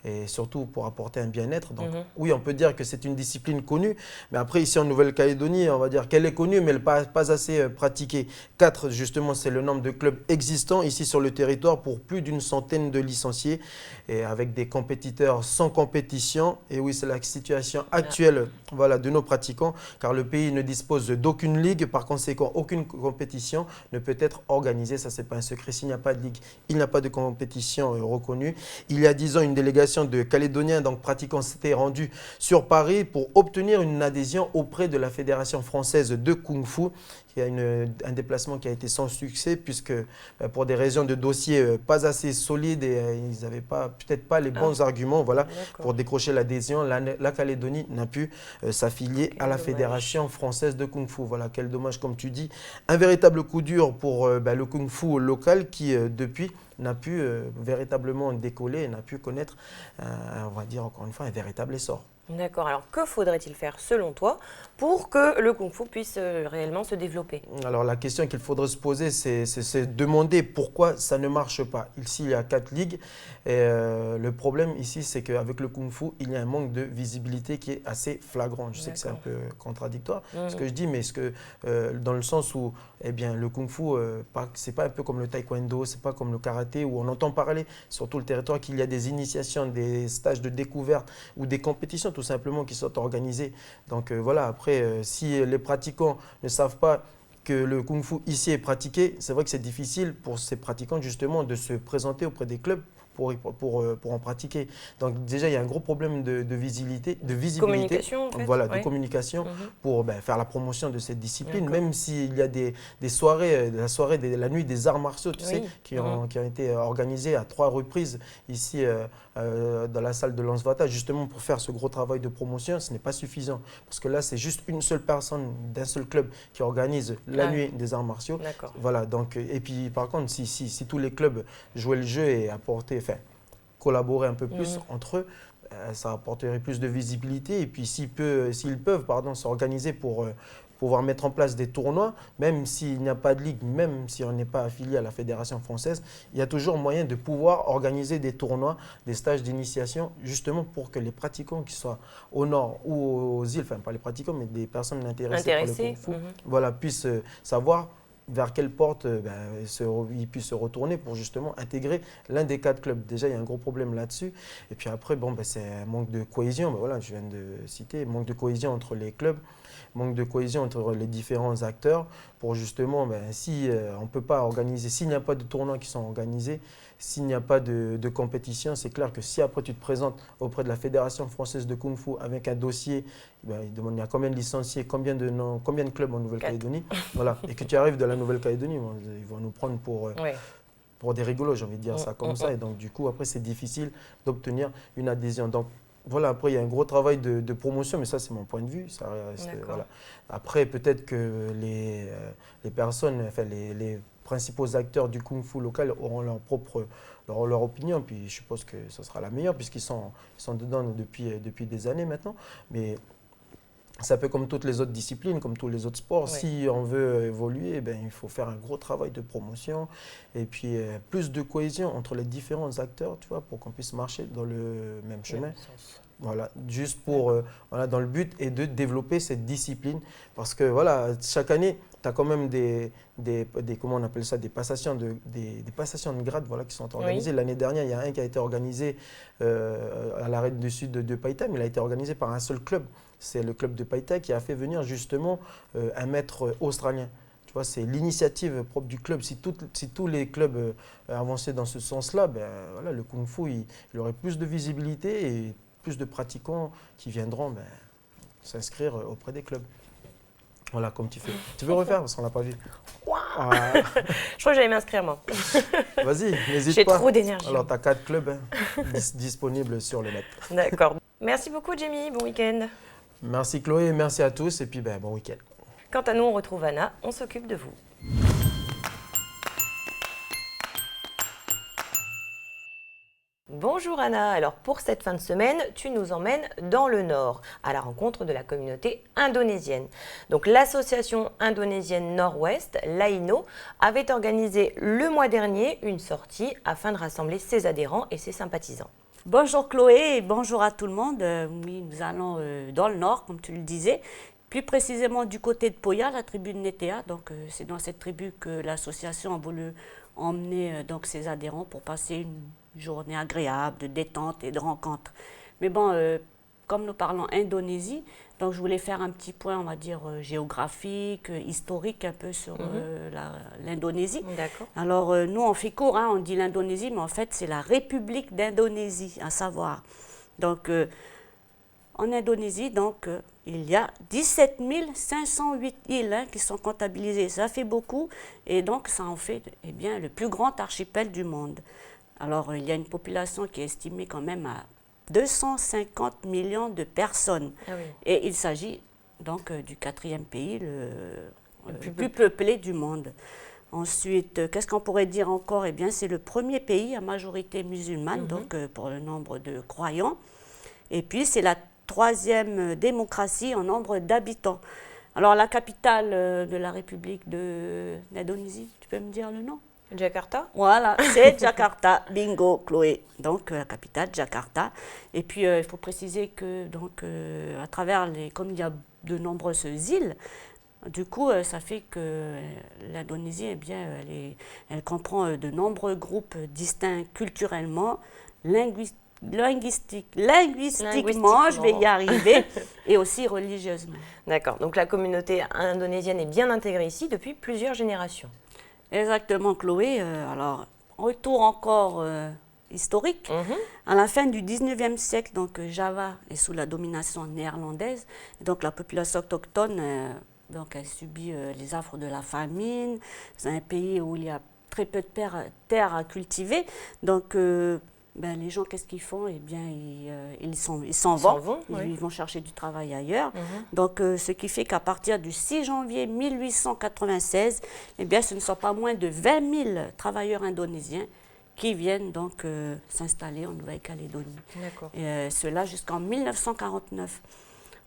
et surtout pour apporter un bien-être. Donc oui, on peut dire que c'est une discipline connue, mais après ici en Nouvelle-Calédonie, on va dire qu'elle est connue, mais elle n'est pas assez pratiquée. 4, justement, c'est le nombre de clubs existants ici sur le territoire pour plus d'une centaine de licenciés et avec des compétiteurs sans compétition. Et oui, c'est la situation actuelle de nos pratiquants, car le pays ne dispose d'aucune ligue, par conséquent, aucune compétition ne peut être organisée, ça c'est pas un secret. S'il n'y a pas de ligue, il n'y a pas de compétition reconnue. Il y a 10 ans, une délégation de Calédoniens, donc pratiquants, s'était rendue sur Paris pour obtenir une adhésion auprès de la Fédération française de Kung Fu. Il y a un déplacement qui a été sans succès puisque pour des raisons de dossier pas assez solides et ils n'avaient peut-être pas les bons arguments pour décrocher l'adhésion. La Calédonie n'a pu s'affilier à la Fédération française de Kung Fu. Voilà, quel dommage comme tu dis. Un véritable coup dur pour le Kung Fu local qui depuis n'a pu véritablement décoller et n'a pu connaître, on va dire encore une fois, un véritable essor. D'accord. Alors, que faudrait-il faire, selon toi, pour que le Kung Fu puisse réellement se développer? Alors, la question qu'il faudrait se poser, c'est demander pourquoi ça ne marche pas. Ici, il y a 4 ligues. Et le problème ici, c'est qu'avec le Kung Fu, il y a un manque de visibilité qui est assez flagrant. Je sais que c'est un peu contradictoire, ce que je dis, mais dans le sens où le Kung Fu, c'est pas un peu comme le Taekwondo, c'est pas comme le karaté, où on entend parler sur tout le territoire qu'il y a des initiations, des stages de découverte ou des compétitions tout simplement qui sont organisés. Donc après, si les pratiquants ne savent pas que le Kung Fu ici est pratiqué, c'est vrai que c'est difficile pour ces pratiquants justement de se présenter auprès des clubs pour en pratiquer. Donc déjà, il y a un gros problème de visibilité, communication, en fait. De communication pour faire la promotion de cette discipline, même s'il y a des soirées, la nuit des arts martiaux, tu sais, qui ont été organisées à 3 reprises ici dans la salle de Lansvata, justement pour faire ce gros travail de promotion. Ce n'est pas suffisant, parce que là, c'est juste une seule personne d'un seul club qui organise la nuit des arts martiaux. Voilà, donc, et puis par contre, si tous les clubs jouaient le jeu et collaborer un peu plus entre eux, ça apporterait plus de visibilité. Et puis s'ils peuvent s'organiser pour pouvoir mettre en place des tournois, même s'il n'y a pas de ligue, même si on n'est pas affilié à la Fédération française, il y a toujours moyen de pouvoir organiser des tournois, des stages d'initiation, justement pour que les pratiquants qui soient au nord ou aux îles, enfin pas les pratiquants, mais des personnes intéressées par le Kung Fu, puissent savoir vers quelle porte ils puissent se retourner pour justement intégrer l'un des 4 clubs. Déjà, il y a un gros problème là-dessus. Et puis après, c'est un manque de cohésion. Je viens de citer, manque de cohésion entre les clubs, manque de cohésion entre les différents acteurs pour justement, si on ne peut pas organiser, s'il n'y a pas de tournois qui sont organisés, s'il n'y a pas de compétition, c'est clair que si après tu te présentes auprès de la Fédération française de Kung Fu avec un dossier, il demande il y a combien de licenciés, combien de clubs en Nouvelle-Calédonie, et que tu arrives de la Nouvelle-Calédonie, ils vont nous prendre pour des rigolos, j'ai envie de dire ça comme ça. Et donc du coup, après, c'est difficile d'obtenir une adhésion. Donc voilà, après, il y a un gros travail de promotion, mais ça, c'est mon point de vue. Après, peut-être que les personnes, les principaux acteurs du Kung Fu local auront leur opinion, puis je suppose que ce sera la meilleure, puisqu'ils sont dedans depuis des années maintenant. Mais c'est un peu comme toutes les autres disciplines, comme tous les autres sports. Si on veut évoluer, il faut faire un gros travail de promotion et puis plus de cohésion entre les différents acteurs, tu vois, pour qu'on puisse marcher dans le même chemin. Voilà, juste pour, dans le but est de développer cette discipline. Parce que chaque année, tu as quand même comment on appelle ça, des passations de grades qui sont organisées. L'année dernière, il y a un qui a été organisé à l'arrêt du sud de Païta, mais il a été organisé par un seul club. C'est le club de Païta qui a fait venir justement un maître australien. Tu vois, c'est l'initiative propre du club. Si tous les clubs avançaient dans ce sens-là, le Kung Fu, il aurait plus de visibilité et plus de pratiquants qui viendront s'inscrire auprès des clubs. Voilà, comme tu fais. Tu veux refaire parce qu'on ne l'a pas vu. Je crois que j'allais m'inscrire, moi. Vas-y, n'hésite pas. J'ai trop d'énergie. Alors, tu as 4 clubs disponibles sur le net. D'accord. Merci beaucoup Jamie, bon week-end. Merci Chloé, merci à tous et puis bon week-end. Quant à nous, on retrouve Anna, on s'occupe de vous. Bonjour Anna, alors pour cette fin de semaine, tu nous emmènes dans le nord, à la rencontre de la communauté indonésienne. Donc l'association indonésienne Nord-Ouest, l'AINO, avait organisé le mois dernier une sortie afin de rassembler ses adhérents et ses sympathisants. Bonjour Chloé et bonjour à tout le monde. Oui, nous allons dans le nord, comme tu le disais, plus précisément du côté de Poya, la tribu de Netea. Donc c'est dans cette tribu que l'association a voulu emmener donc ses adhérents pour passer une journée agréable de détente et de rencontre. Mais bon, comme nous parlons Indonésie, donc je voulais faire un petit point, on va dire, géographique, historique un peu sur l'Indonésie. D'accord. Alors nous, on fait court, hein, on dit l'Indonésie, mais en fait, c'est la République d'Indonésie, à savoir. Donc, en Indonésie, donc, il y a 17 508 îles hein, qui sont comptabilisées. Ça fait beaucoup, et donc ça en fait bien, le plus grand archipel du monde. Alors, il y a une population qui est estimée quand même à 250 millions de personnes. Ah oui. Et il s'agit donc du 4e pays le plus peuplé du monde. Ensuite, qu'est-ce qu'on pourrait dire encore? Eh bien, c'est le premier pays à majorité musulmane, donc pour le nombre de croyants. Et puis, c'est la 3e démocratie en nombre d'habitants. Alors, la capitale de la République d'Indonésie, tu peux me dire le nom? Jakarta? Voilà, c'est Jakarta, bingo, Chloé. Donc, la capitale, Jakarta. Et puis, il faut préciser que, donc, à travers comme il y a de nombreuses îles, du coup, ça fait que l'Indonésie, eh bien, elle comprend de nombreux groupes distincts culturellement, linguistiquement, je vais y arriver, et aussi religieusement. D'accord, donc la communauté indonésienne est bien intégrée ici depuis plusieurs générations. Exactement, Chloé. Alors, retour encore historique. À la fin du 19e siècle, donc, Java est sous la domination néerlandaise. Donc, la population autochtone donc, elle subit les affres de la famine. C'est un pays où il y a très peu de terres à cultiver. Donc, les gens, qu'est-ce qu'ils font? Eh bien, ils s'en vont. Ils vont chercher du travail ailleurs. Donc, ce qui fait qu'à partir du 6 janvier 1896, eh bien, ce ne sont pas moins de 20 000 travailleurs indonésiens qui viennent donc s'installer en Nouvelle-Calédonie. D'accord. Cela jusqu'en 1949.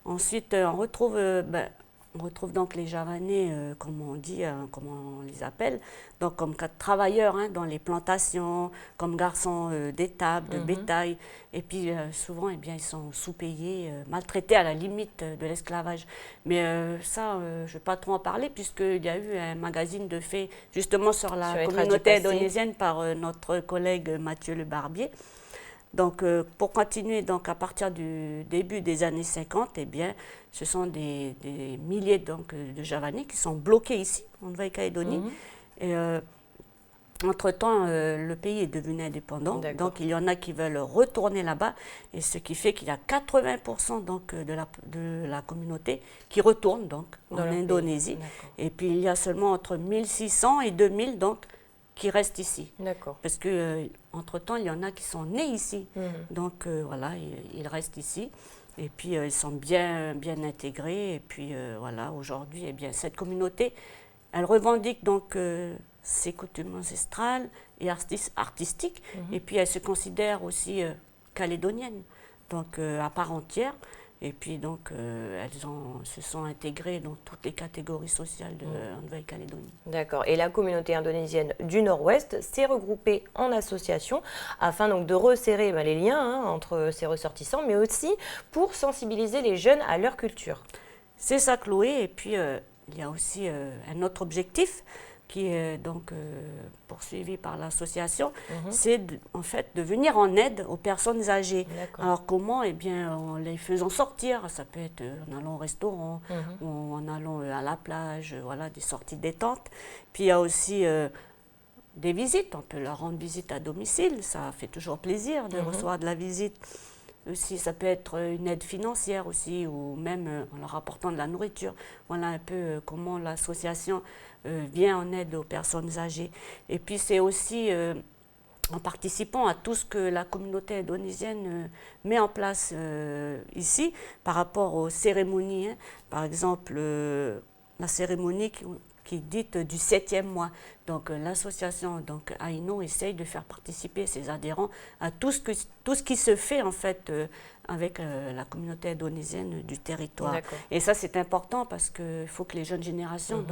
Ensuite, on retrouve donc les Javanais, comme on dit, comme on les appelle, donc comme travailleurs hein, dans les plantations, comme garçons d'étable, de bétail. Et puis souvent, eh bien, ils sont sous-payés, maltraités à la limite de l'esclavage. Mais ça, je ne vais pas trop en parler, puisqu'il y a eu un magazine de faits justement sur la communauté indonésienne par notre collègue Mathieu Le Barbier. Donc, pour continuer, donc, à partir du début des années 50, eh bien, ce sont des milliers donc, de Javanais qui sont bloqués ici, en Nouvelle-Calédonie. Et entre-temps, le pays est devenu indépendant. Donc, il y en a qui veulent retourner là-bas. Et ce qui fait qu'il y a 80% donc, de la communauté qui retourne donc, en Indonésie. Et puis, il y a seulement entre 1600 et 2000 donc, qui restent ici. D'accord. Parce que entre-temps, il y en a qui sont nés ici. Donc voilà, ils restent ici. Et puis ils sont bien intégrés. Et puis voilà, aujourd'hui, eh bien, cette communauté, elle revendique donc ses coutumes ancestrales et artistiques. Et puis elle se considère aussi calédonienne, donc à part entière. Et puis donc, elles se sont intégrées dans toutes les catégories sociales de Nouvelle-Calédonie. D'accord. Et la communauté indonésienne du Nord-Ouest s'est regroupée en association afin donc de resserrer les liens entre ses ressortissants, mais aussi pour sensibiliser les jeunes à leur culture. C'est ça, Chloé. Et puis, il y a aussi un autre objectif qui est donc poursuivi par l'association, c'est en fait de venir en aide aux personnes âgées. Alors comment? Eh bien, en les faisant sortir, ça peut être en allant au restaurant, ou en allant à la plage, voilà, des sorties détente. Puis il y a aussi des visites, on peut leur rendre visite à domicile, ça fait toujours plaisir de recevoir de la visite. Aussi, ça peut être une aide financière aussi, ou même en leur apportant de la nourriture. Voilà un peu comment l'association vient en aide aux personnes âgées. Et puis c'est aussi en participant à tout ce que la communauté indonésienne met en place ici par rapport aux cérémonies. Hein. Par exemple, la cérémonie qui est dite du 7e mois. Donc l'association Aino essaye de faire participer ses adhérents à tout ce qui se fait en fait avec la communauté indonésienne du territoire. Et ça c'est important parce qu'il faut que les jeunes générations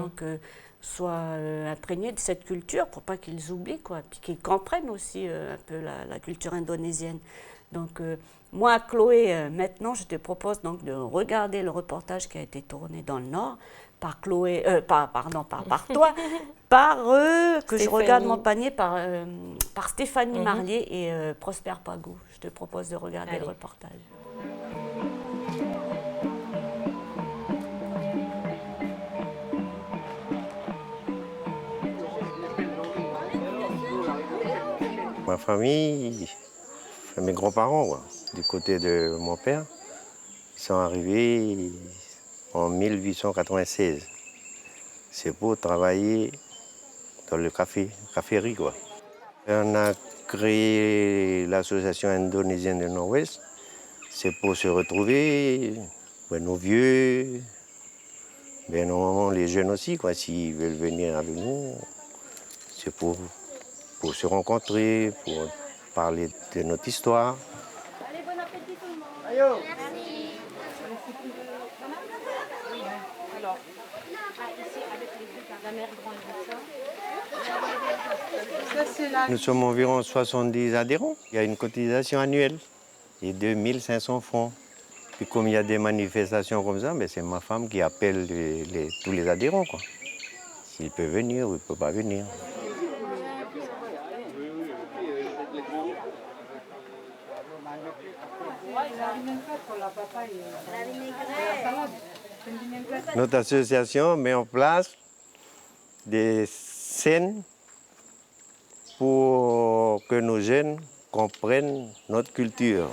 soient imprégnés de cette culture pour pas qu'ils oublient, quoi, puis qu'ils comprennent aussi un peu la culture indonésienne. Donc moi, Chloé, maintenant, je te propose donc de regarder le reportage qui a été tourné dans le Nord par Chloé, par toi, que je regarde mon panier, par Stéphanie Marlier et Prosper Pagou. Je te propose de regarder le reportage. Ma famille, mes grands-parents, quoi, du côté de mon père, ils sont arrivés en 1896. C'est pour travailler dans le café-riz, quoi. Et on a créé l'association indonésienne du Nord-Ouest. C'est pour se retrouver, nos vieux, normalement les jeunes aussi, quoi, s'ils veulent venir avec nous. C'est pour se rencontrer, pour parler de notre histoire. Allez, bon appétit tout le monde. Merci. Alors, ici avec les trucs, la mère grande. Nous sommes environ 70 adhérents. Il y a une cotisation annuelle et 2500 francs. Puis comme il y a des manifestations comme ça, c'est ma femme qui appelle tous les adhérents, quoi. S'il peut venir ou il ne peut pas venir. Notre association met en place des scènes pour que nos jeunes comprennent notre culture.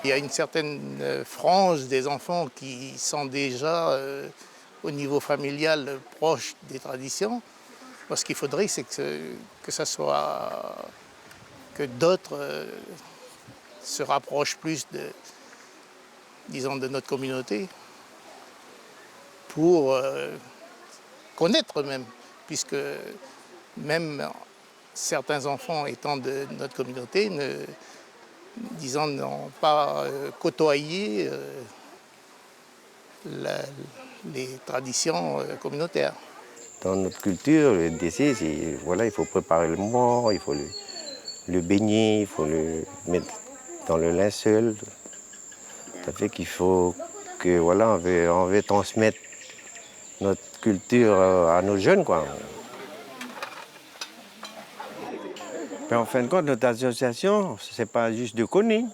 Il y a une certaine frange des enfants qui sont déjà au niveau familial proches des traditions. Moi, ce qu'il faudrait, c'est que d'autres se rapprochent plus de notre communauté pour connaître même, puisque même certains enfants étant de notre communauté n'ont pas côtoyé les traditions communautaires. Dans notre culture, le décès, il faut préparer le mort, il faut le baigner, il faut le mettre dans le linceul. Ça fait qu'il faut que on veut transmettre notre culture à nos jeunes, quoi. Mais en fin de compte, notre association, c'est pas juste de Koné.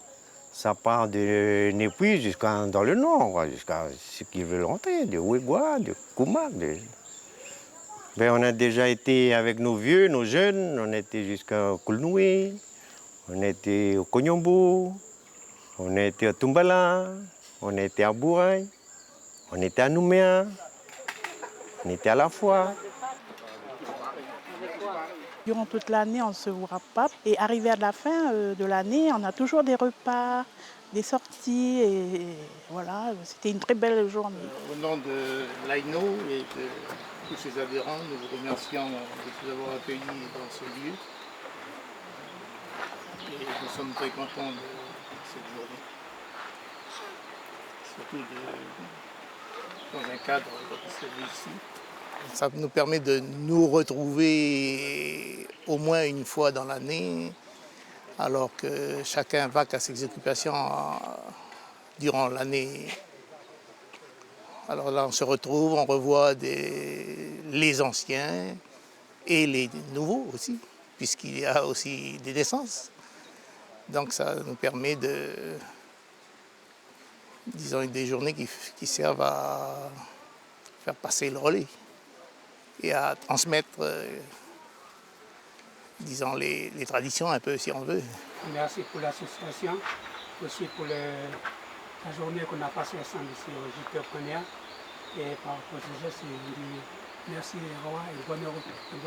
Ça part de Népui jusqu'à dans le nord, jusqu'à ceux qui veulent rentrer, de Ouégoua, de Kouma. On a déjà été avec nos vieux, nos jeunes, on était jusqu'à Koulnoué, on était au Konyombo, on était à Tumbala, on était à Bouraï, on était à Nouméa, on était à La Foi. Durant toute l'année, on ne se voit pas. Et arrivé à la fin de l'année, on a toujours des repas, des sorties. Et voilà, c'était une très belle journée. Au nom de l'AINO et de tous ses adhérents, nous vous remercions de nous avoir accueillis dans ce lieu. Et nous sommes très contents de cette journée. Surtout dans un cadre comme celui-ci. Ça nous permet de nous retrouver au moins une fois dans l'année, alors que chacun va à ses occupations durant l'année. Alors là, on se retrouve, on revoit les anciens et les nouveaux aussi, puisqu'il y a aussi des naissances. Donc ça nous permet de, disons, des journées qui servent à faire passer le relais et à transmettre, disons, les traditions un peu, si on veut. Merci pour l'association, aussi pour la journée qu'on a passée ensemble ici au JP Première. Et par rapport à ça, on dit merci les rois et bonne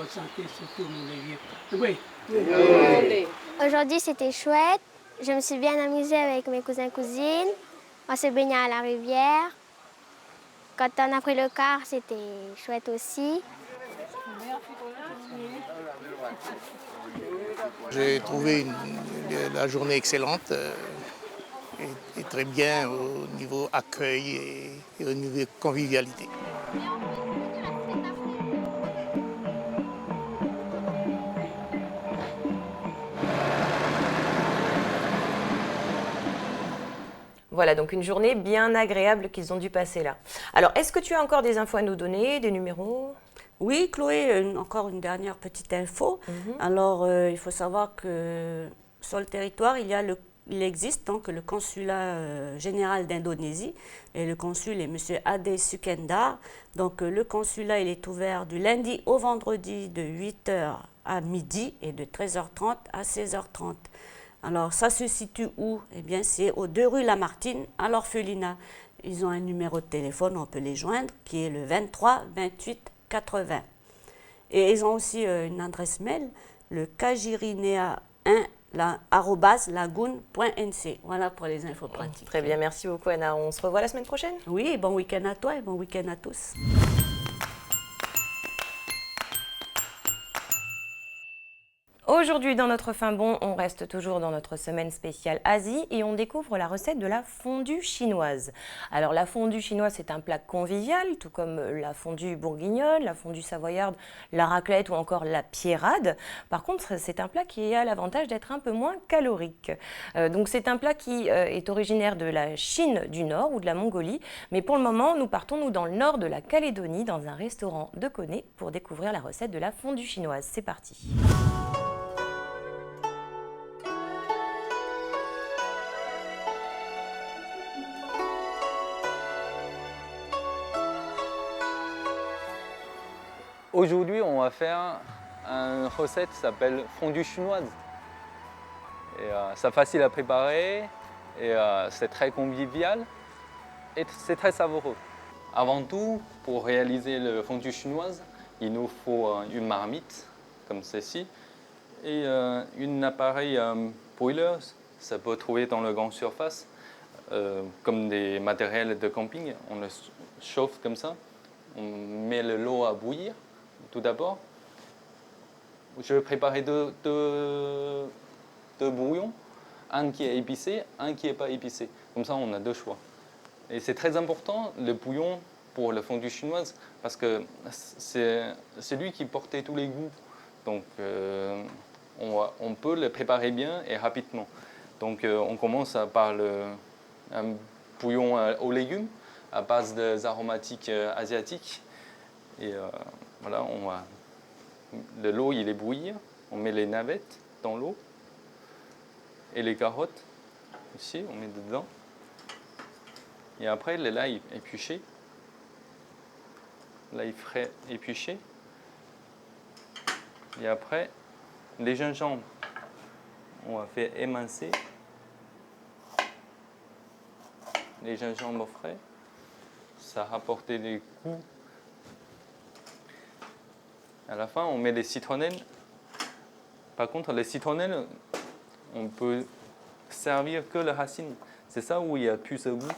santé, surtout nous les vieux. Oui. Oui. Aujourd'hui c'était chouette. Je me suis bien amusée avec mes cousins et cousines. On s'est baigné à la rivière. Quand on a pris le car, c'était chouette aussi. J'ai trouvé la journée excellente et très bien au niveau accueil et au niveau convivialité. Voilà, donc une journée bien agréable qu'ils ont dû passer là. Alors, est-ce que tu as encore des infos à nous donner, des numéros ? Oui, Chloé, encore une dernière petite info. Alors, il faut savoir que sur le territoire, il existe donc le consulat général d'Indonésie et le consul est M. Ade Sukendar. Donc, le consulat, il est ouvert du lundi au vendredi de 8h à midi et de 13h30 à 16h30. Alors, ça se situe où? Eh bien, c'est aux 2 rue Lamartine, à l'orphelinat. Ils ont un numéro de téléphone, on peut les joindre, qui est le 23 28 80. Et ils ont aussi une adresse mail, le kajirinea1@lagoon.nc. Voilà pour les infos pratiques. Très bien, merci beaucoup Anna. On se revoit la semaine prochaine. Oui, bon week-end à toi et bon week-end à tous. Aujourd'hui, dans notre Fin Bon, on reste toujours dans notre semaine spéciale Asie et on découvre la recette de la fondue chinoise. Alors, la fondue chinoise, c'est un plat convivial, tout comme la fondue bourguignonne, la fondue savoyarde, la raclette ou encore la pierrade. Par contre, c'est un plat qui a l'avantage d'être un peu moins calorique. Donc, c'est un plat qui est originaire de la Chine du Nord ou de la Mongolie. Mais pour le moment, nous partons dans le nord de la Calédonie, dans un restaurant de Koné, pour découvrir la recette de la fondue chinoise. C'est parti. Aujourd'hui, on va faire une recette qui s'appelle fondue chinoise. C'est facile à préparer, et c'est très convivial et c'est très savoureux. Avant tout, pour réaliser le fondue chinoise, il nous faut une marmite comme celle-ci et un appareil boiler. Ça peut trouver dans la grande surface, comme des matériels de camping. On le chauffe comme ça, on met l'eau à bouillir. Tout d'abord, je vais préparer deux bouillons, un qui est épicé, un qui n'est pas épicé. Comme ça, on a 2 choix. Et c'est très important, le bouillon pour la fondue chinoise, parce que c'est lui qui portait tous les goûts. Donc, on peut le préparer bien et rapidement. Donc, on commence par un bouillon aux légumes à base d'aromatiques asiatiques. Et voilà, l'eau il est bouillir, on met les navettes dans l'eau et les carottes ici, on met dedans. Et après les l'ail épluché, l'ail frais épluché. Et après les gingembre, on va faire émincer les gingembre frais, ça rapporte des goûts. À la fin, on met les citronnelles. Par contre, les citronnelles, on peut servir que la racine. C'est ça où il y a plus de goût.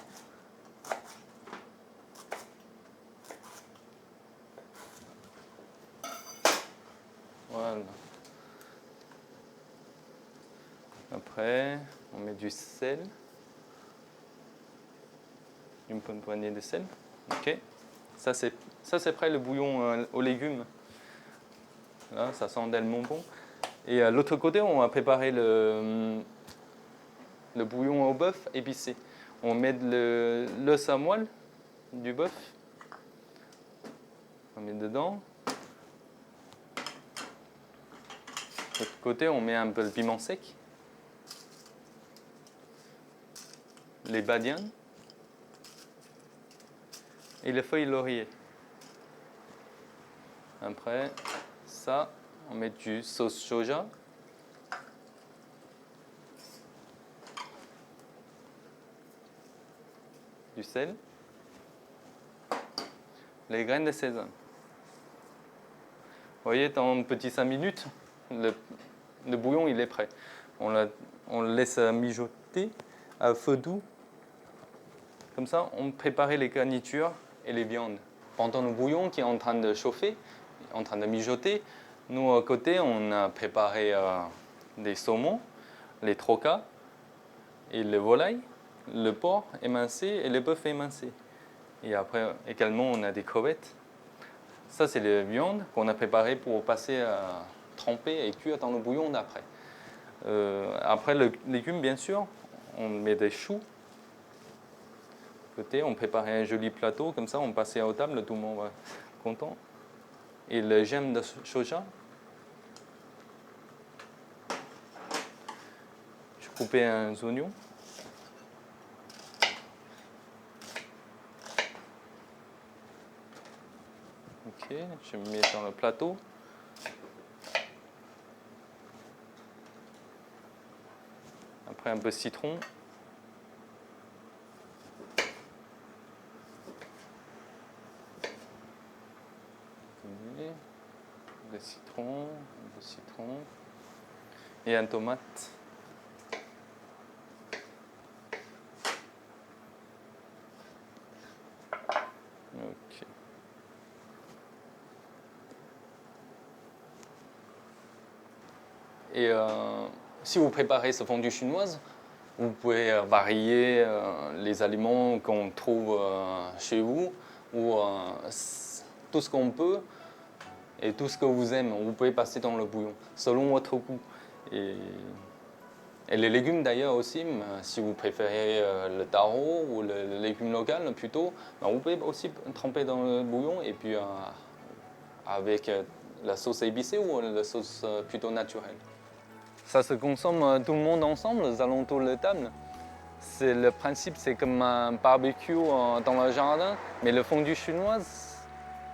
Voilà. Après, on met du sel. Une bonne poignée de sel. Ok. Ça c'est prêt le bouillon aux légumes. Là, ça sent tellement bon. Et à l'autre côté, on va préparer le bouillon au bœuf épicé. On met l'os à moelle du bœuf. On met dedans. De l'autre côté, on met un peu de piment sec. les badianes et les feuilles laurier. Après ça, on met du sauce soja. Du sel. Les graines de sésame. Vous voyez, dans un petit 5 minutes, le bouillon il est prêt. On le laisse mijoter à feu doux. Comme ça, on prépare les garnitures et les viandes. Pendant le bouillon qui est en train de chauffer, en train de mijoter, nous à côté, on a préparé des saumons, les trocas et le volaille, le porc émincé et le bœuf émincé. Et après, également, on a des crevettes. Ça, c'est les viandes qu'on a préparées pour passer à tremper et cuire dans le bouillon d'après. Après, le légume, bien sûr, on met des choux. Côté, on préparait un joli plateau, comme ça, on passait aux tables, tout le monde va content. Et le gemme de soja. Je coupais un oignon. Ok, je mets dans le plateau. Après un peu de citron. De citron, et un tomate. Ok. Et si vous préparez ce fondue chinoise, vous pouvez varier les aliments qu'on trouve chez vous ou tout ce qu'on peut. Et tout ce que vous aimez, vous pouvez passer dans le bouillon, selon votre goût. Et les légumes d'ailleurs aussi, si vous préférez le taro ou le légume local plutôt, vous pouvez aussi tremper dans le bouillon et puis avec la sauce épicée ou la sauce plutôt naturelle. Ça se consomme tout le monde ensemble, aux alentours de la table. Le principe, c'est comme un barbecue dans le jardin, mais le fondue chinoise,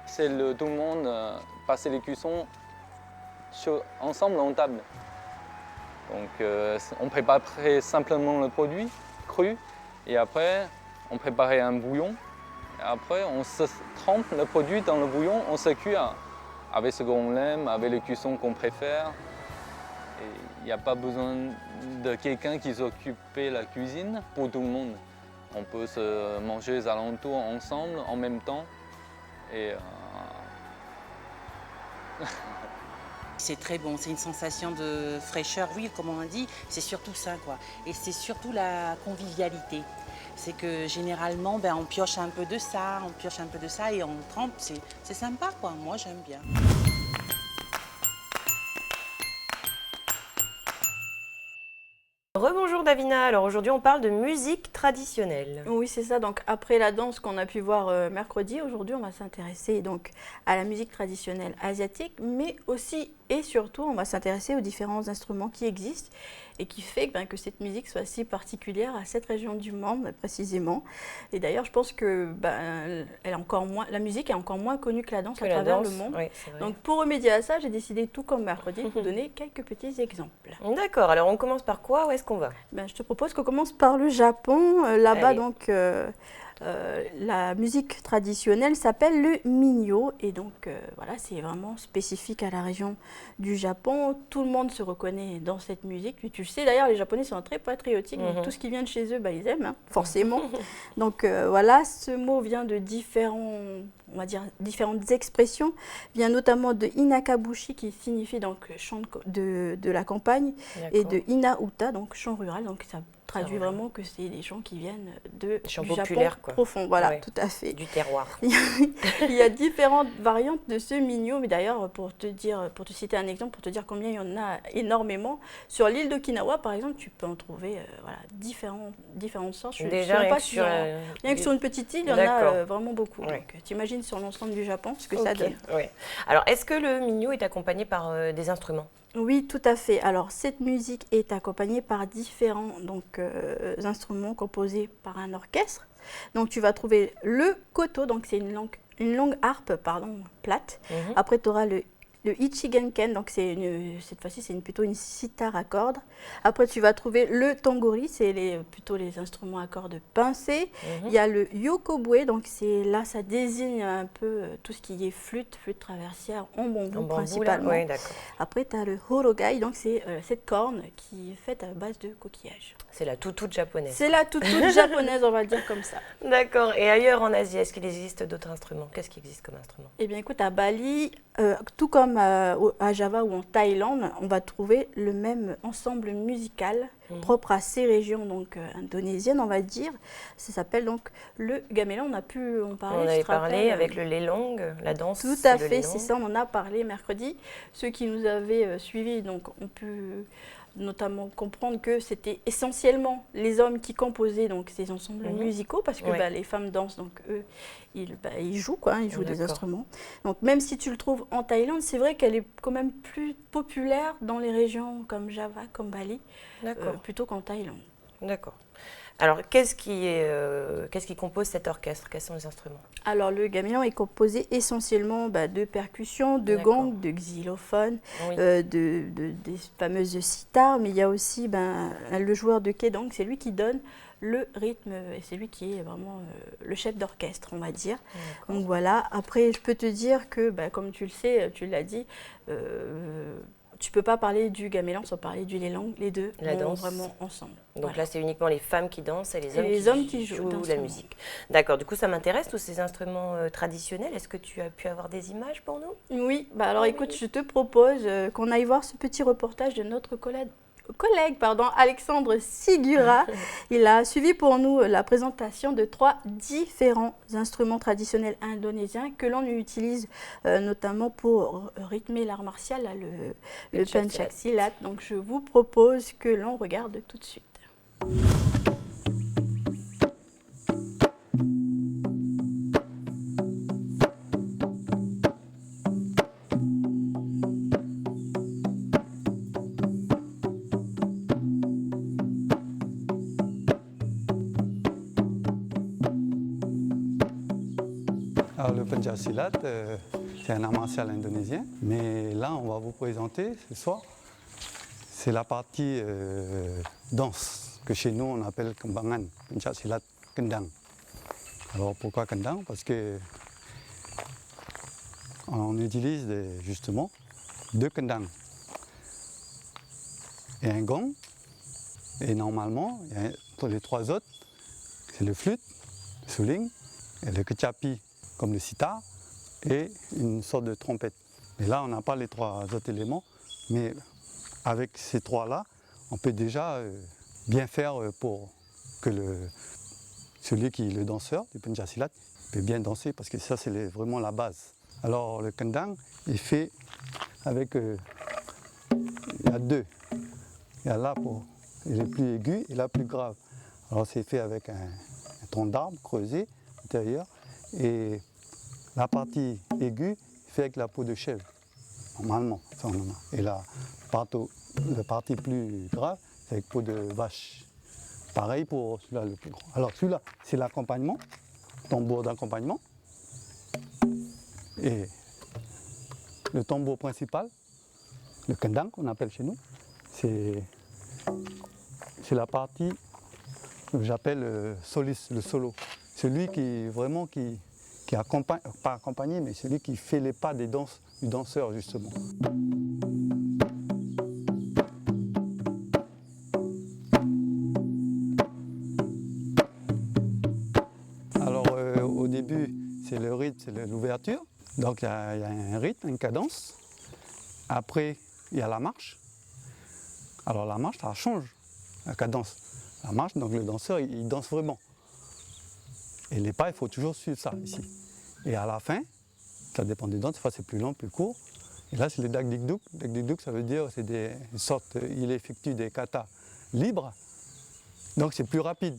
c'est tout le monde passer les cuissons ensemble en table. Donc on préparait simplement le produit cru et après on préparait un bouillon. Et après on se trempe le produit dans le bouillon, on se cuit avec ce qu'on aime, avec les cuissons qu'on préfère. Il n'y a pas besoin de quelqu'un qui s'occupe de la cuisine pour tout le monde. On peut se manger les alentours ensemble en même temps. Et c'est très bon, c'est une sensation de fraîcheur, oui, comme on dit, c'est surtout ça, quoi. Et c'est surtout la convivialité. C'est que généralement, on pioche un peu de ça, et on trempe, c'est sympa, quoi. Moi, j'aime bien. Rebonjour Davina, alors aujourd'hui on parle de musique traditionnelle. Oui, c'est ça, donc après la danse qu'on a pu voir mercredi, aujourd'hui on va s'intéresser donc à la musique traditionnelle asiatique, mais aussi et surtout on va s'intéresser aux différents instruments qui existent et qui fait que cette musique soit si particulière à cette région du monde précisément. Et d'ailleurs je pense que la musique est encore moins connue que la danse à travers le monde. Oui, c'est vrai. Donc pour remédier à ça, j'ai décidé tout comme mercredi de vous donner quelques petits exemples. D'accord, alors on commence par quoi? Où est-ce qu'on va? Je te propose qu'on commence par le Japon. Là-bas, donc, la musique traditionnelle s'appelle le minyo. Et donc, voilà, c'est vraiment spécifique à la région du Japon. Tout le monde se reconnaît dans cette musique. Et tu le sais, d'ailleurs, les Japonais sont très patriotiques. Donc, tout ce qui vient de chez eux, ils aiment, hein, forcément. Donc, voilà, ce mot vient de différentes expressions. Vient notamment de inakabushi, qui signifie donc chant de la campagne, et de inauta, donc chant rural. Donc, ça traduit vraiment que c'est des gens qui viennent du Japon profond. Voilà, tout à fait. Du terroir. Il y a différentes variantes de ce minyo, mais d'ailleurs, pour te citer un exemple, pour te dire combien il y en a énormément, sur l'île d'Okinawa, par exemple, tu peux en trouver différentes sortes. Déjà, rien que sur une petite île, il y en a vraiment beaucoup. Ouais. Donc, tu imagines sur l'ensemble du Japon ce que ça donne. Ouais. Alors, est-ce que le minyo est accompagné par des instruments? Oui, tout à fait. Alors, cette musique est accompagnée par différents instruments composés par un orchestre. Donc, tu vas trouver le koto, donc c'est une longue harpe plate. Après, tu auras le ichigenken, donc cette fois-ci, c'est plutôt une sitar à cordes. Après, tu vas trouver le tangori, c'est plutôt les instruments à cordes pincées. Il y a le yokobue, donc là, ça désigne un peu tout ce qui est flûte traversière en bambou principalement. Oui, d'accord. Après, tu as le horogai, donc c'est cette corne qui est faite à base de coquillages. C'est la toutoute japonaise. C'est la toutoute japonaise, on va le dire comme ça. D'accord. Et ailleurs en Asie, est-ce qu'il existe d'autres instruments? Qu'est-ce qui existe comme instrument? Eh bien, écoute, à Bali, tout comme à Java ou en Thaïlande, on va trouver le même ensemble musical propre à ces régions indonésiennes, on va dire. Ça s'appelle donc le gamelan. On a pu en parler. On avait parlé avec le lelong, la danse. Tout à fait, c'est ça. On en a parlé mercredi. Ceux qui nous avaient suivis ont pu notamment comprendre que c'était essentiellement les hommes qui composaient ces ensembles musicaux, parce que les femmes dansent, donc eux, ils jouent, ils jouent des instruments. Donc même si tu le trouves en Thaïlande, c'est vrai qu'elle est quand même plus populaire dans les régions comme Java, comme Bali, plutôt qu'en Thaïlande. D'accord. Alors, qu'est-ce qui compose cet orchestre? Quels sont les instruments? Alors, le gamelan est composé essentiellement de percussions, de gongs, de xylophones, des fameuses sitars, mais il y a aussi le joueur de kedang, c'est lui qui donne le rythme, et c'est lui qui est vraiment le chef d'orchestre, on va dire. Donc voilà, après, je peux te dire que, comme tu le sais, tu l'as dit, tu ne peux pas parler du gamelan sans parler du lelang, les deux vont vraiment ensemble. Donc là, c'est uniquement les femmes qui dansent et les hommes qui jouent la musique. D'accord, du coup, ça m'intéresse, tous ces instruments traditionnels. Est-ce que tu as pu avoir des images pour nous? Oui, alors écoute, je te propose qu'on aille voir ce petit reportage de notre collègue Alexandre Sigura. Il a suivi pour nous la présentation de 3 différents instruments traditionnels indonésiens que l'on utilise notamment pour rythmer l'art martial, le pencak silat. Donc je vous propose que l'on regarde tout de suite. Alors, le pencak silat, c'est un art martial indonésien, mais là on va vous présenter ce soir, c'est la partie danse que chez nous on appelle kembangan, pencak silat kendang. Alors pourquoi kendang? Parce que on utilise justement 2 kendang et un gong, et normalement pour les 3 autres, c'est le flûte, le suling et le kecapi, comme le sitar, et une sorte de trompette. Et là, on n'a pas les 3 autres éléments, mais avec ces 3-là, on peut déjà bien faire pour que celui qui est le danseur du pencak silat peut bien danser, parce que ça, c'est vraiment la base. Alors, le kendang est fait avec... il y a 2. Il y a là pour les plus aigus et la plus grave. Alors, c'est fait avec un tronc d'arbre creusé à l'intérieur, et la partie aiguë fait avec la peau de chèvre, normalement. Et la partie plus grave, c'est avec peau de vache. Pareil pour celui-là le plus grand. Alors celui-là, c'est l'accompagnement, tambour d'accompagnement. Et le tambour principal, le kendang qu'on appelle chez nous, c'est la partie que j'appelle soliste, le solo. Celui qui vraiment qui accompagne, pas accompagné, mais celui qui fait les pas du danseur justement. Alors au début, c'est le rythme, c'est l'ouverture. Donc il y a un rythme, une cadence. Après, il y a la marche. Alors la marche, ça change la cadence. La marche, donc le danseur, il danse vraiment. Et les pas, il faut toujours suivre ça ici. Et à la fin, ça dépend des danses, des fois c'est plus long, plus court. Et là, c'est le dagdikduk. Dagdikduk, ça veut dire c'est une sorte, il effectue des katas libres. Donc c'est plus rapide.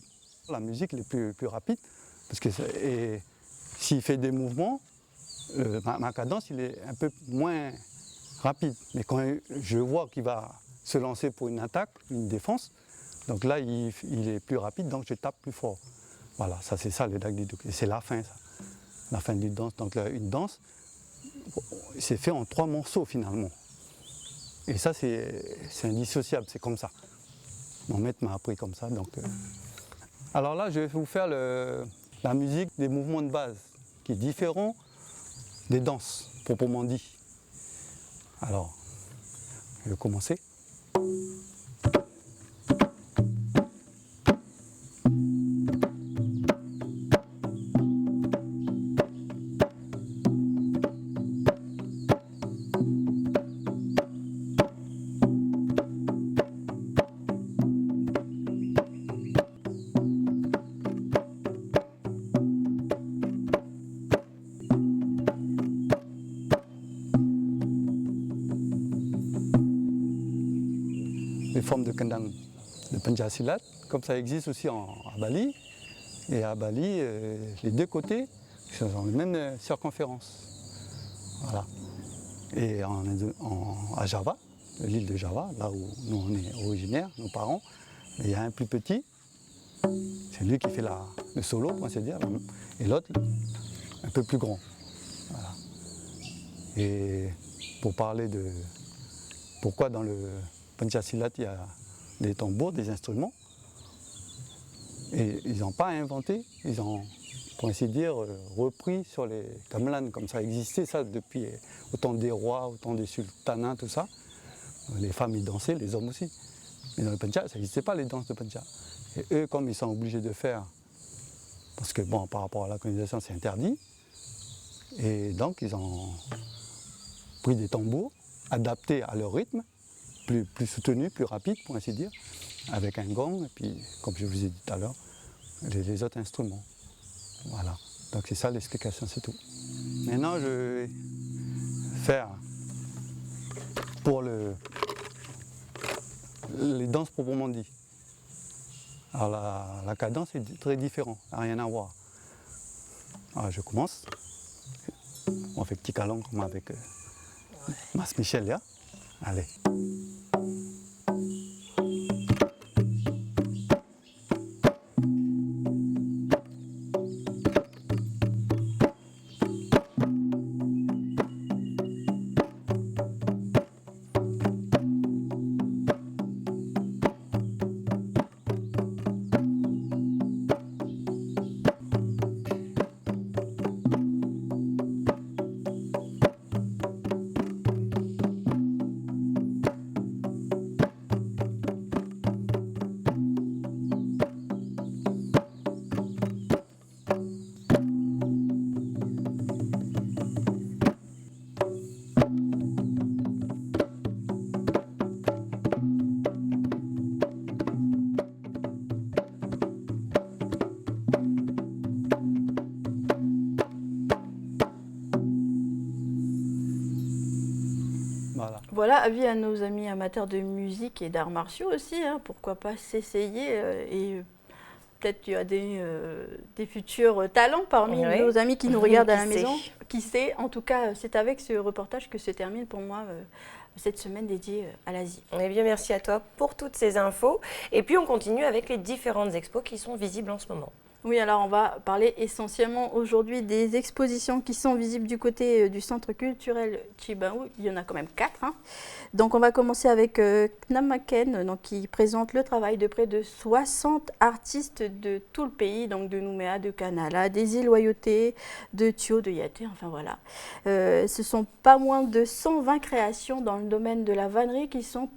La musique est plus rapide. Parce que s'il fait des mouvements, ma cadence, il est un peu moins rapide. Mais quand je vois qu'il va se lancer pour une attaque, une défense, donc là, il est plus rapide, donc je tape plus fort. Voilà, ça c'est ça le dagdiduk. Et c'est la fin, ça. La fin d'une danse. Donc là, une danse, c'est fait en 3 morceaux finalement. Et ça, c'est indissociable, c'est comme ça. Mon maître m'a appris comme ça. Donc, Alors là, je vais vous faire la musique des mouvements de base, qui est différent des danses, proprement dit. Alors, je vais commencer. Les formes de kendang, de Pencak-Silat, comme ça existe aussi à Bali. Et à Bali, les 2 côtés sont dans la même circonférence. Voilà. Et à Java, l'île de Java, là où nous on est originaires, nos parents, il y a un plus petit, c'est lui qui fait le solo, pour ainsi dire, et l'autre un peu plus grand. Voilà. Et pour parler de pourquoi dans le Pencak-Silat, il y a des tambours, des instruments. Et ils n'ont pas inventé, ils ont, pour ainsi dire, repris sur les gamelans, comme ça existait ça depuis au temps des rois, au temps des sultanats, tout ça. Les femmes y dansaient, les hommes aussi. Mais dans le Pencak, ça n'existait pas les danses de Pencak. Et eux, comme ils sont obligés de faire, parce que bon, par rapport à la colonisation, c'est interdit, et donc ils ont pris des tambours adaptés à leur rythme, plus soutenu, plus rapide, pour ainsi dire, avec un gong, et puis, comme je vous ai dit tout à l'heure, les autres instruments. Voilà. Donc c'est ça l'explication, c'est tout. Maintenant, je vais faire pour les danses proprement dit. Alors la cadence est très différente, rien à voir. Alors je commence. On fait petit calan comme avec Mas Michel, là. Allez. Voilà, avis à nos amis amateurs de musique et d'arts martiaux aussi, hein, pourquoi pas s'essayer et peut-être qu'il y a des futurs talents parmi nos amis qui nous regardent à la maison. Qui sait, en tout cas, c'est avec ce reportage que se termine pour moi cette semaine dédiée à l'Asie. Eh bien, merci à toi pour toutes ces infos. Et puis, on continue avec les différentes expos qui sont visibles en ce moment. Oui, alors on va parler essentiellement aujourd'hui des expositions qui sont visibles du côté du centre culturel Chibaou. Il y en a quand même 4. Hein. Donc on va commencer avec Knamaken, donc, qui présente le travail de près de 60 artistes de tout le pays, donc de Nouméa, de Kanala, des îles Loyauté, de Thio, de Yaté, enfin voilà. Ce sont pas moins de 120 créations dans le domaine de la vannerie qui sont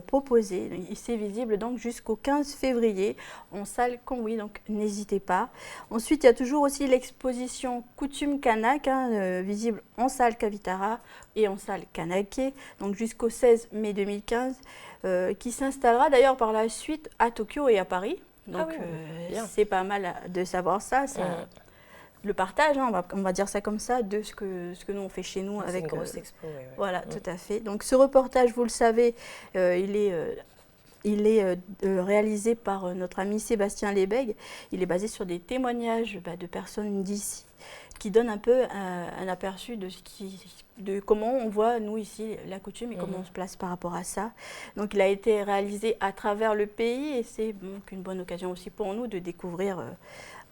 proposé. C'est visible donc jusqu'au 15 février en salle Konwi, donc n'hésitez pas. Ensuite, il y a toujours aussi l'exposition Coutume Kanak, visible en salle Kavitara et en salle Kanake, donc jusqu'au 16 mai 2015, qui s'installera d'ailleurs par la suite à Tokyo et à Paris. Donc c'est pas mal de savoir ça. Le partage, hein, on va dire ça comme ça, de ce que nous on fait chez nous. Avec une grosse expo. Voilà, tout à fait. Donc ce reportage, vous le savez, il est réalisé par notre ami Sébastien Lebègue. Il est basé sur des témoignages de personnes d'ici qui donne un peu un aperçu de comment on voit, nous ici, la coutume et comment on se place par rapport à ça. Donc il a été réalisé à travers le pays et c'est donc une bonne occasion aussi pour nous de découvrir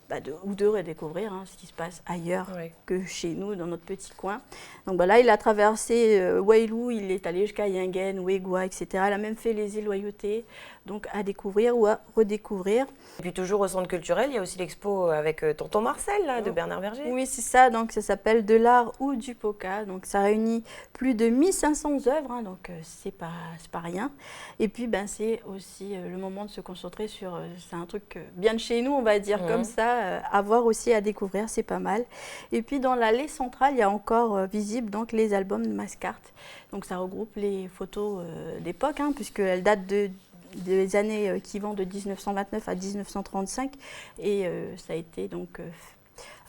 de redécouvrir ce qui se passe ailleurs que chez nous, dans notre petit coin. Donc là, il a traversé Wailou, il est allé jusqu'à Yingen, Ouégua, etc. Il a même fait les îles Loyauté, donc à découvrir ou à redécouvrir. Et puis toujours au centre culturel, il y a aussi l'expo avec tonton Marcel, là, de Bernard Verger. Oui, c'est ça, donc ça s'appelle De l'art ou du poca. Donc ça réunit plus de 1500 œuvres, donc c'est pas rien. Et puis c'est aussi le moment de se concentrer sur, c'est un truc bien de chez nous, on va dire comme ça, à voir aussi, à découvrir, c'est pas mal. Et puis dans l'allée centrale, il y a encore visible donc les albums de Mascart. Donc ça regroupe les photos d'époque, puisqu'elles datent des années qui vont de 1929 à 1935 et ça a été donc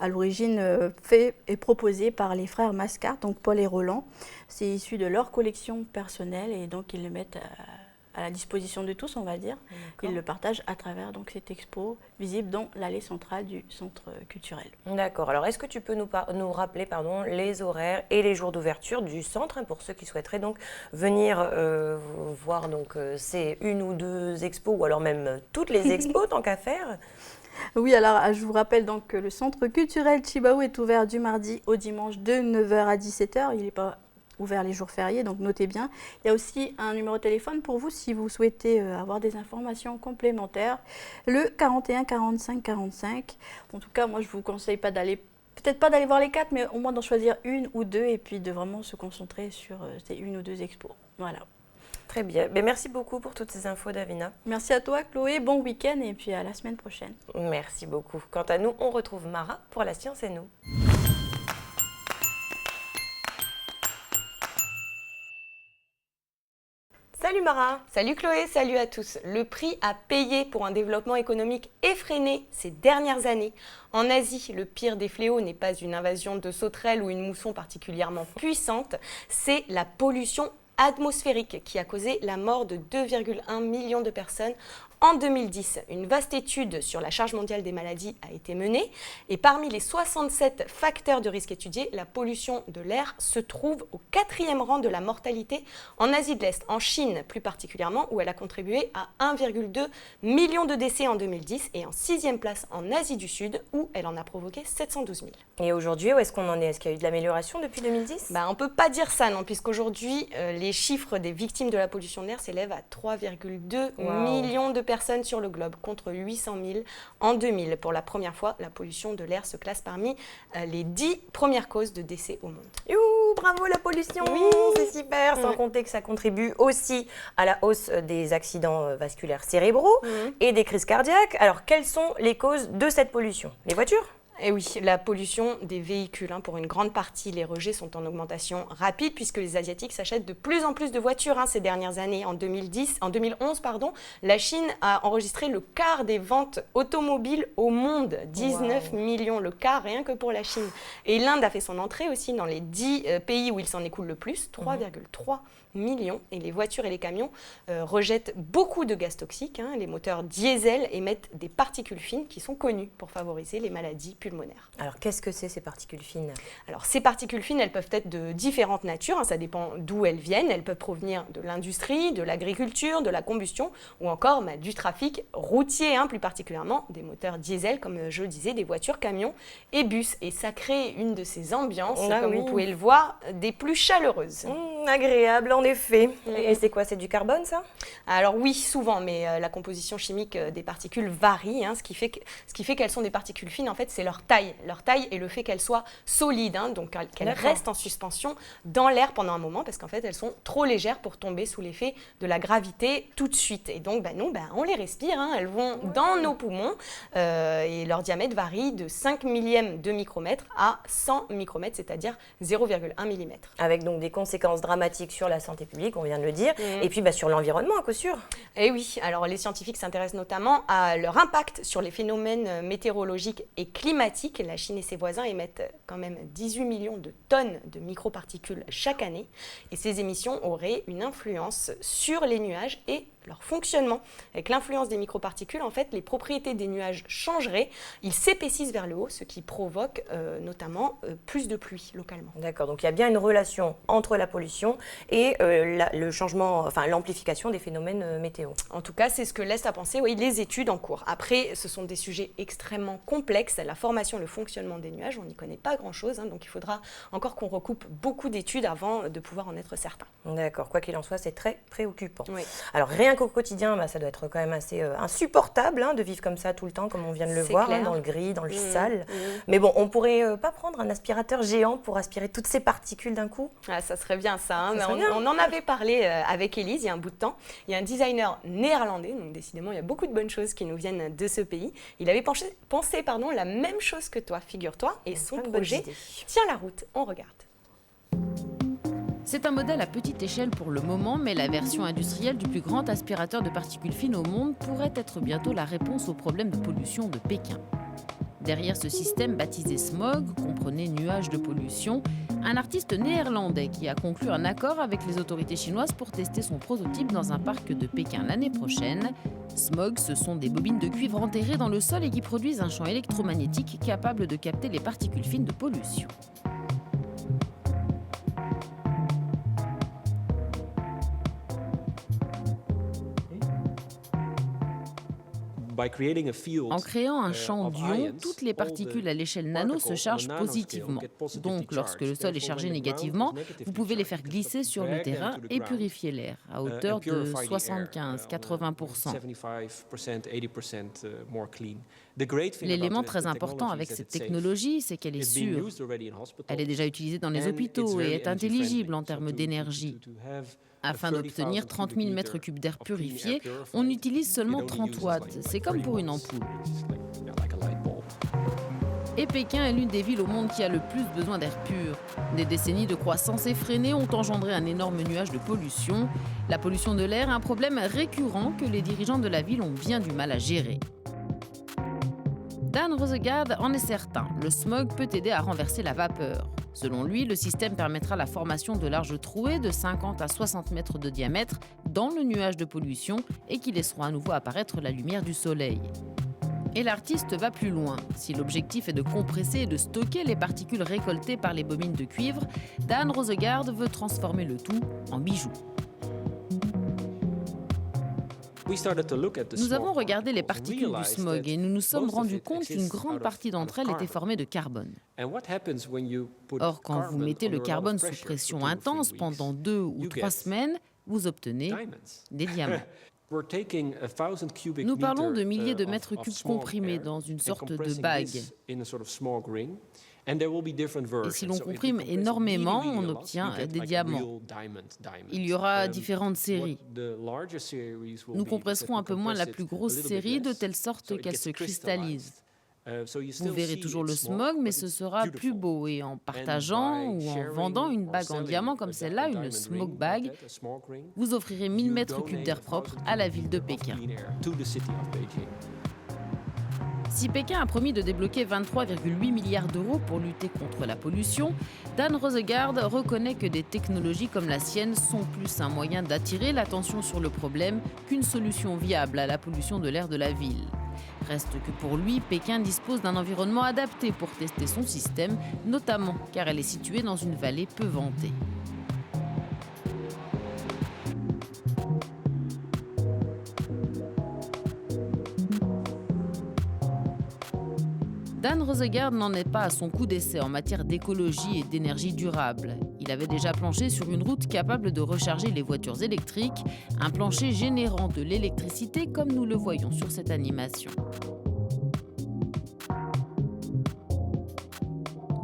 à l'origine fait et proposé par les frères Mascart, donc Paul et Roland. C'est issu de leur collection personnelle et donc ils le mettent à la disposition de tous, on va dire. Ils le partagent à travers donc cette expo visible dans l'allée centrale du centre culturel. D'accord. Alors, est-ce que tu peux nous rappeler les horaires et les jours d'ouverture du centre pour ceux qui souhaiteraient donc venir voir ces une ou deux expos ou alors même toutes les expos tant qu'à faire? Oui, alors je vous rappelle donc que le centre culturel Chibaou est ouvert du mardi au dimanche de 9h à 17h. Il n'est pas ouvert les jours fériés, donc notez bien. Il y a aussi un numéro de téléphone pour vous si vous souhaitez avoir des informations complémentaires, le 41 45 45. En tout cas, moi je vous conseille peut-être pas d'aller voir les 4, mais au moins d'en choisir une ou deux et puis de vraiment se concentrer sur ces une ou deux expos. Voilà. Très bien. Mais merci beaucoup pour toutes ces infos, Davina. Merci à toi, Chloé. Bon week-end et puis à la semaine prochaine. Merci beaucoup. Quant à nous, on retrouve Mara pour La Science et nous. Salut Mara, salut Chloé, salut à tous. Le prix à payer pour un développement économique effréné ces dernières années. En Asie, le pire des fléaux n'est pas une invasion de sauterelles ou une mousson particulièrement puissante, c'est la pollution atmosphérique qui a causé la mort de 2,1 millions de personnes en 2010. Une vaste étude sur la charge mondiale des maladies a été menée et parmi les 67 facteurs de risque étudiés, la pollution de l'air se trouve au 4e rang de la mortalité en Asie de l'Est, en Chine plus particulièrement, où elle a contribué à 1,2 million de décès en 2010 et en 6e place en Asie du Sud où elle en a provoqué 712 000. Et aujourd'hui, où est-ce qu'on en est? Est-ce qu'il y a eu de l'amélioration depuis 2010? On ne peut pas dire ça, non, puisqu'aujourd'hui, les chiffres des victimes de la pollution de l'air s'élèvent à 3,2 millions de personnes sur le globe, contre 800 000 en 2000. Pour la première fois, la pollution de l'air se classe parmi les 10 premières causes de décès au monde. Youhou, bravo la pollution, oui, c'est super, sans compter que ça contribue aussi à la hausse des accidents vasculaires cérébraux et des crises cardiaques. Alors, quelles sont les causes de cette pollution? Les voitures? Et oui, la pollution des véhicules. Pour une grande partie, les rejets sont en augmentation rapide puisque les Asiatiques s'achètent de plus en plus de voitures ces dernières années. En 2011, la Chine a enregistré le quart des ventes automobiles au monde. 19 millions, le quart rien que pour la Chine. Et l'Inde a fait son entrée aussi dans les 10 pays où il s'en écoule le plus, 3,3 millions. Et les voitures et les camions rejettent beaucoup de gaz toxiques. Les moteurs diesel émettent des particules fines qui sont connues pour favoriser les maladies pulmonaires. Alors, qu'est-ce que c'est ces particules fines? Alors, ces particules fines, elles peuvent être de différentes natures. Ça dépend d'où elles viennent. Elles peuvent provenir de l'industrie, de l'agriculture, de la combustion ou encore du trafic routier, plus particulièrement des moteurs diesel, comme je le disais, des voitures, camions et bus. Et ça crée une de ces ambiances, comme vous pouvez le voir, des plus chaleureuses. Agréable, en effet. Et c'est quoi? C'est du carbone, ça? Alors oui, souvent, mais la composition chimique des particules varie. Ce qui fait qu'elles sont des particules fines, en fait, c'est leur taille. Leur taille et le fait qu'elles soient solides, donc qu'elles restent en suspension dans l'air pendant un moment, parce qu'en fait, elles sont trop légères pour tomber sous l'effet de la gravité tout de suite. Et donc, nous, on les respire. Elles vont dans nos poumons et leur diamètre varie de 5 millièmes de micromètre à 100 micromètres, c'est-à-dire 0,1 mm. Avec donc des conséquences dramatiques sur la santé publique, on vient de le dire, et puis sur l'environnement, à coup sûr. Et oui, alors les scientifiques s'intéressent notamment à leur impact sur les phénomènes météorologiques et climatiques. La Chine et ses voisins émettent quand même 18 millions de tonnes de microparticules chaque année, et ces émissions auraient une influence sur les nuages et leur fonctionnement. Avec l'influence des microparticules, en fait, les propriétés des nuages changeraient. Ils s'épaississent vers le haut, ce qui provoque notamment plus de pluie localement. D'accord, donc il y a bien une relation entre la pollution et le changement, enfin l'amplification des phénomènes météo. En tout cas, c'est ce que laissent à penser les études en cours. Après, ce sont des sujets extrêmement complexes. La formation, le fonctionnement des nuages, on n'y connaît pas grand-chose, donc il faudra encore qu'on recoupe beaucoup d'études avant de pouvoir en être certain. D'accord, quoi qu'il en soit, c'est très préoccupant. Oui. Alors rien qu'au quotidien, ça doit être quand même assez insupportable de vivre comme ça tout le temps, comme on vient de le voir, dans le gris, dans le sale. Mais bon, on pourrait pas prendre un aspirateur géant pour aspirer toutes ces particules d'un coup? Ça serait bien ça, mais on en avait parlé avec Élise il y a un bout de temps. Il y a un designer néerlandais, donc décidément il y a beaucoup de bonnes choses qui nous viennent de ce pays. Il avait pensé la même chose que toi, figure-toi, et son projet tient la route. On regarde. C'est un modèle à petite échelle pour le moment, mais la version industrielle du plus grand aspirateur de particules fines au monde pourrait être bientôt la réponse aux problèmes de pollution de Pékin. Derrière ce système baptisé SMOG, comprenez nuages de pollution, un artiste néerlandais qui a conclu un accord avec les autorités chinoises pour tester son prototype dans un parc de Pékin l'année prochaine. SMOG, ce sont des bobines de cuivre enterrées dans le sol et qui produisent un champ électromagnétique capable de capter les particules fines de pollution. En créant un champ d'ions, toutes les particules à l'échelle nano se chargent positivement. Donc, lorsque le sol est chargé négativement, vous pouvez les faire glisser sur le terrain et purifier l'air à hauteur de 75-80%. L'élément très important avec cette technologie, c'est qu'elle est sûre. Elle est déjà utilisée dans les hôpitaux et est intelligible en termes d'énergie. Afin d'obtenir 30 000 mètres cubes d'air purifié, on utilise seulement 30 watts. C'est comme pour une ampoule. Et Pékin est l'une des villes au monde qui a le plus besoin d'air pur. Des décennies de croissance effrénée ont engendré un énorme nuage de pollution. La pollution de l'air est un problème récurrent que les dirigeants de la ville ont bien du mal à gérer. Dan Rosegaard en est certain, le smog peut aider à renverser la vapeur. Selon lui, le système permettra la formation de larges trouées de 50 à 60 mètres de diamètre dans le nuage de pollution et qui laisseront à nouveau apparaître la lumière du soleil. Et l'artiste va plus loin. Si l'objectif est de compresser et de stocker les particules récoltées par les bobines de cuivre, Dan Rosegaard veut transformer le tout en bijoux. Nous avons regardé les particules du smog et nous nous sommes rendus compte qu'une grande partie d'entre elles était formée de carbone. Or, quand vous mettez le carbone sous pression intense pendant 2 ou 3 semaines, vous obtenez des diamants. Nous parlons de milliers de mètres cubes comprimés dans une sorte de bague. Et si l'on comprime énormément, on obtient des diamants. Il y aura différentes séries. Nous compresserons un peu moins la plus grosse série de telle sorte qu'elle se cristallise. Vous verrez toujours le smog, mais ce sera plus beau. Et en partageant ou en vendant une bague en diamant comme celle-là, une smog bag, vous offrirez 1000 mètres cubes d'air propre à la ville de Pékin. Si Pékin a promis de débloquer 23,8 milliards d'euros pour lutter contre la pollution, Dan Rosegaard reconnaît que des technologies comme la sienne sont plus un moyen d'attirer l'attention sur le problème qu'une solution viable à la pollution de l'air de la ville. Reste que pour lui, Pékin dispose d'un environnement adapté pour tester son système, notamment car elle est située dans une vallée peu vantée. Dan Rosegaard n'en est pas à son coup d'essai en matière d'écologie et d'énergie durable. Il avait déjà planché sur une route capable de recharger les voitures électriques, un plancher générant de l'électricité comme nous le voyons sur cette animation.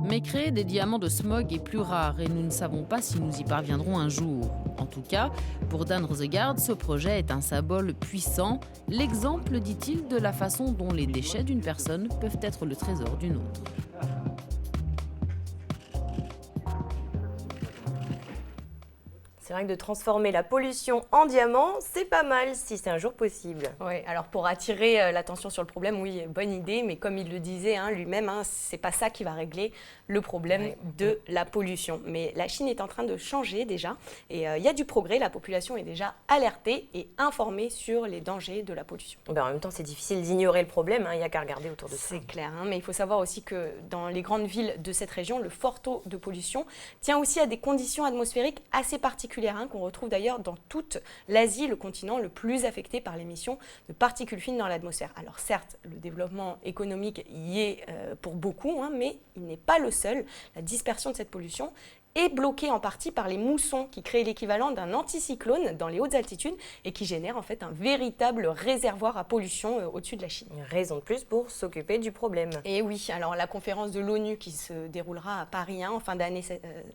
Mais créer des diamants de smog est plus rare et nous ne savons pas si nous y parviendrons un jour. En tout cas, pour Dan Rosegaard, ce projet est un symbole puissant, l'exemple, dit-il, de la façon dont les déchets d'une personne peuvent être le trésor d'une autre. C'est vrai que de transformer la pollution en diamant, c'est pas mal si c'est un jour possible. Oui, alors pour attirer l'attention sur le problème, oui, bonne idée, mais comme il le disait lui-même, c'est pas ça qui va régler le problème de la pollution. Mais la Chine est en train de changer déjà, et il y a du progrès, la population est déjà alertée et informée sur les dangers de la pollution. En même temps, c'est difficile d'ignorer le problème, il n'y a qu'à regarder autour de ça. C'est clair, mais il faut savoir aussi que dans les grandes villes de cette région, le fort taux de pollution tient aussi à des conditions atmosphériques assez particulières, qu'on retrouve d'ailleurs dans toute l'Asie, le continent le plus affecté par l'émission de particules fines dans l'atmosphère. Alors certes, le développement économique y est pour beaucoup, mais il n'est pas le seul. La dispersion de cette pollution est bloquée en partie par les moussons qui créent l'équivalent d'un anticyclone dans les hautes altitudes et qui génèrent en fait un véritable réservoir à pollution au-dessus de la Chine. Une raison de plus pour s'occuper du problème. Et oui, alors la conférence de l'ONU qui se déroulera à Paris en fin d'année,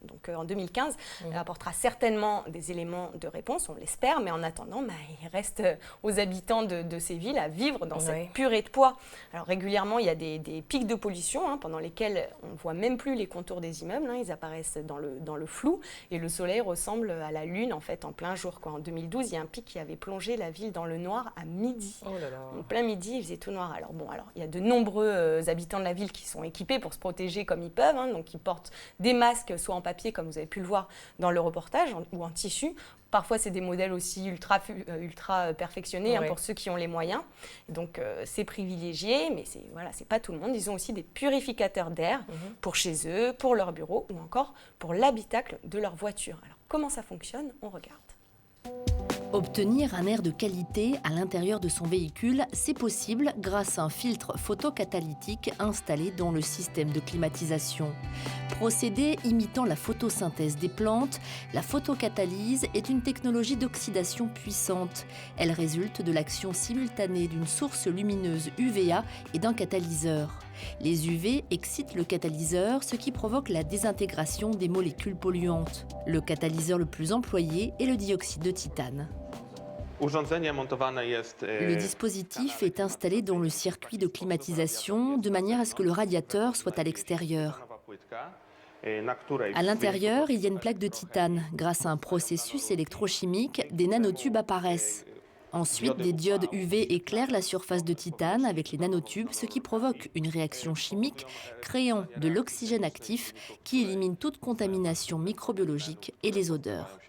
donc en 2015, apportera certainement des éléments de réponse, on l'espère, mais en attendant, il reste aux habitants de ces villes à vivre dans cette purée de poids. Alors régulièrement, il y a des pics de pollution pendant lesquels on ne voit même plus les contours des immeubles, ils apparaissent dans le flou et le soleil ressemble à la lune en fait en plein jour. En 2012, il y a un pic qui avait plongé la ville dans le noir à midi. En plein midi, il faisait tout noir. Alors il y a de nombreux habitants de la ville qui sont équipés pour se protéger comme ils peuvent, donc ils portent des masques soit en papier comme vous avez pu le voir dans le reportage ou en tissu. Parfois, c'est des modèles aussi ultra perfectionnés pour ceux qui ont les moyens. Donc, c'est privilégié, mais c'est pas tout le monde. Ils ont aussi des purificateurs d'air pour chez eux, pour leur bureau ou encore pour l'habitacle de leur voiture. Alors, comment ça fonctionne? On regarde. Obtenir un air de qualité à l'intérieur de son véhicule, c'est possible grâce à un filtre photocatalytique installé dans le système de climatisation. Procédé imitant la photosynthèse des plantes, la photocatalyse est une technologie d'oxydation puissante. Elle résulte de l'action simultanée d'une source lumineuse UVA et d'un catalyseur. Les UV excitent le catalyseur, ce qui provoque la désintégration des molécules polluantes. Le catalyseur le plus employé est le dioxyde de titane. Le dispositif est installé dans le circuit de climatisation de manière à ce que le radiateur soit à l'extérieur. À l'intérieur, il y a une plaque de titane. Grâce à un processus électrochimique, des nanotubes apparaissent. Ensuite, des diodes UV éclairent la surface de titane avec les nanotubes, ce qui provoque une réaction chimique créant de l'oxygène actif qui élimine toute contamination microbiologique et les odeurs.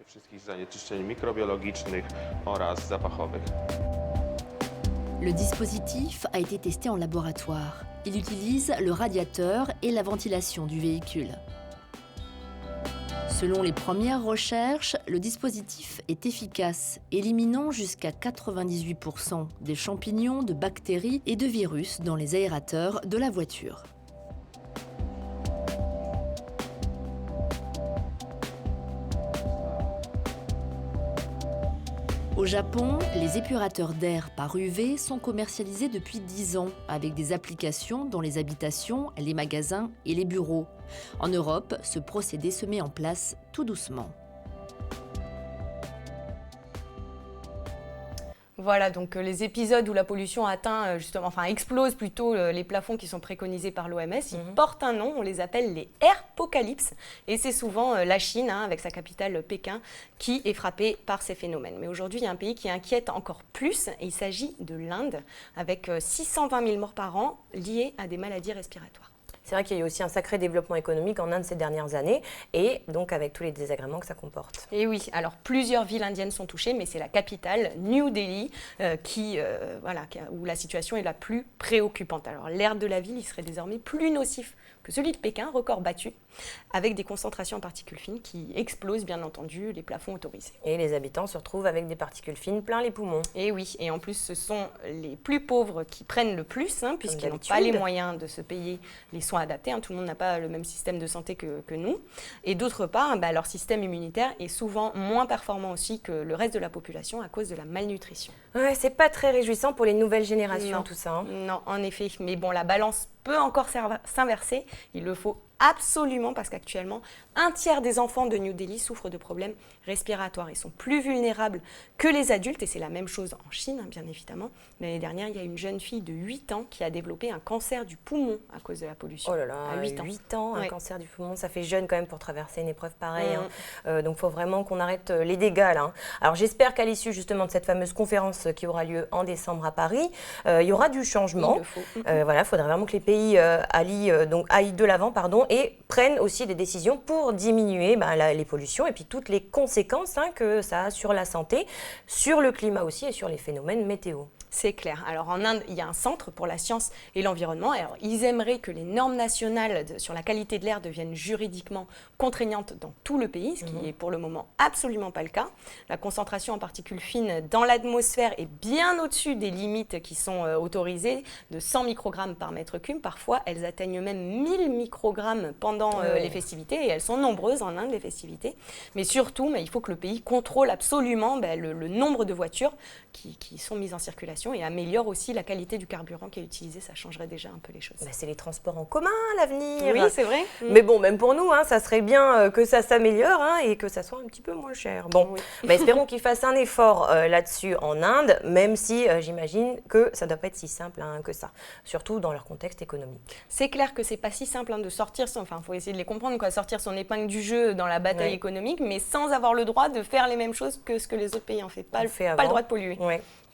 Le dispositif a été testé en laboratoire. Il utilise le radiateur et la ventilation du véhicule. Selon les premières recherches, le dispositif est efficace, éliminant jusqu'à 98% des champignons, de bactéries et de virus dans les aérateurs de la voiture. Au Japon, les épurateurs d'air par UV sont commercialisés depuis 10 ans, avec des applications dans les habitations, les magasins et les bureaux. En Europe, ce procédé se met en place tout doucement. Voilà, donc les épisodes où la pollution atteint, explose plutôt les plafonds qui sont préconisés par l'OMS, ils portent un nom, on les appelle les airpocalypses. Et c'est souvent la Chine, avec sa capitale Pékin, qui est frappée par ces phénomènes. Mais aujourd'hui, il y a un pays qui inquiète encore plus, et il s'agit de l'Inde, avec 620 000 morts par an liés à des maladies respiratoires. C'est vrai qu'il y a eu aussi un sacré développement économique en Inde ces dernières années, et donc avec tous les désagréments que ça comporte. Et oui, alors plusieurs villes indiennes sont touchées, mais c'est la capitale, New Delhi, où la situation est la plus préoccupante. Alors l'air de la ville, il serait désormais plus nocif que celui de Pékin, record battu, avec des concentrations en particules fines qui explosent bien entendu les plafonds autorisés. Et les habitants se retrouvent avec des particules fines plein les poumons. Et oui, et en plus ce sont les plus pauvres qui prennent le plus, puisqu'ils n'ont pas les moyens de se payer les soins adaptés. Tout le monde n'a pas le même système de santé que nous. Et d'autre part, leur système immunitaire est souvent moins performant aussi que le reste de la population à cause de la malnutrition. Ouais, c'est pas très réjouissant pour les nouvelles générations, tout ça. Non, en effet. Mais bon, la balance peut encore s'inverser. Il le faut absolument, parce qu'actuellement, un tiers des enfants de New Delhi souffrent de problèmes respiratoires. Ils sont plus vulnérables que les adultes, et c'est la même chose en Chine, bien évidemment. L'année dernière, il y a une jeune fille de 8 ans qui a développé un cancer du poumon à cause de la pollution. Oh là là, à 8 ans. Un cancer du poumon, ça fait jeune quand même pour traverser une épreuve pareille. Donc il faut vraiment qu'on arrête les dégâts là. Alors j'espère qu'à l'issue justement de cette fameuse conférence qui aura lieu en décembre à Paris, il y aura du changement. Il le faut. Voilà, il faudrait vraiment que les pays aillent de l'avant et prennent aussi des décisions pour diminuer les pollutions et puis toutes les conséquences que ça a sur la santé, sur le climat aussi et sur les phénomènes météo. C'est clair. Alors en Inde, il y a un centre pour la science et l'environnement. Alors ils aimeraient que les normes nationales sur la qualité de l'air deviennent juridiquement contraignantes dans tout le pays, ce qui est pour le moment absolument pas le cas. La concentration en particules fines dans l'atmosphère est bien au-dessus des limites qui sont autorisées de 100 microgrammes par mètre cube. Parfois, elles atteignent même 1000 microgrammes pendant les festivités, et elles sont nombreuses en Inde, les festivités. Mais surtout, il faut que le pays contrôle absolument le nombre de voitures qui sont mises en circulation et améliore aussi la qualité du carburant qui est utilisé. Ça changerait déjà un peu les choses. C'est les transports en commun l'avenir. Oui, c'est vrai. Mais bon, même pour nous, ça serait bien que ça s'améliore et que ça soit un petit peu moins cher. Bon, espérons qu'ils fassent un effort là-dessus en Inde, même si j'imagine que ça ne doit pas être si simple que ça, surtout dans leur contexte économique. C'est clair que c'est pas si simple de sortir, faut essayer de les comprendre, sortir son épingle du jeu dans la bataille économique, mais sans avoir le droit de faire les mêmes choses que ce que les autres pays ont fait. Pas le droit de polluer.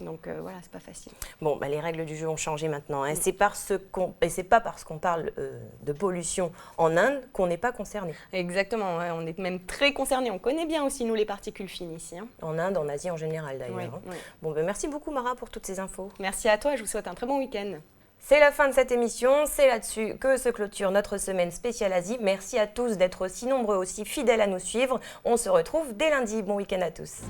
Donc voilà, c'est pas facile. Bon, les règles du jeu ont changé maintenant. C'est pas parce qu'on parle de pollution en Inde qu'on n'est pas concerné. Exactement, on est même très concerné. On connaît bien aussi, nous, les particules fines ici. En Inde, en Asie en général d'ailleurs. Bon, merci beaucoup Mara pour toutes ces infos. Merci à toi, je vous souhaite un très bon week-end. C'est la fin de cette émission, c'est là-dessus que se clôture notre semaine spéciale Asie. Merci à tous d'être aussi nombreux, aussi fidèles à nous suivre. On se retrouve dès lundi. Bon week-end à tous.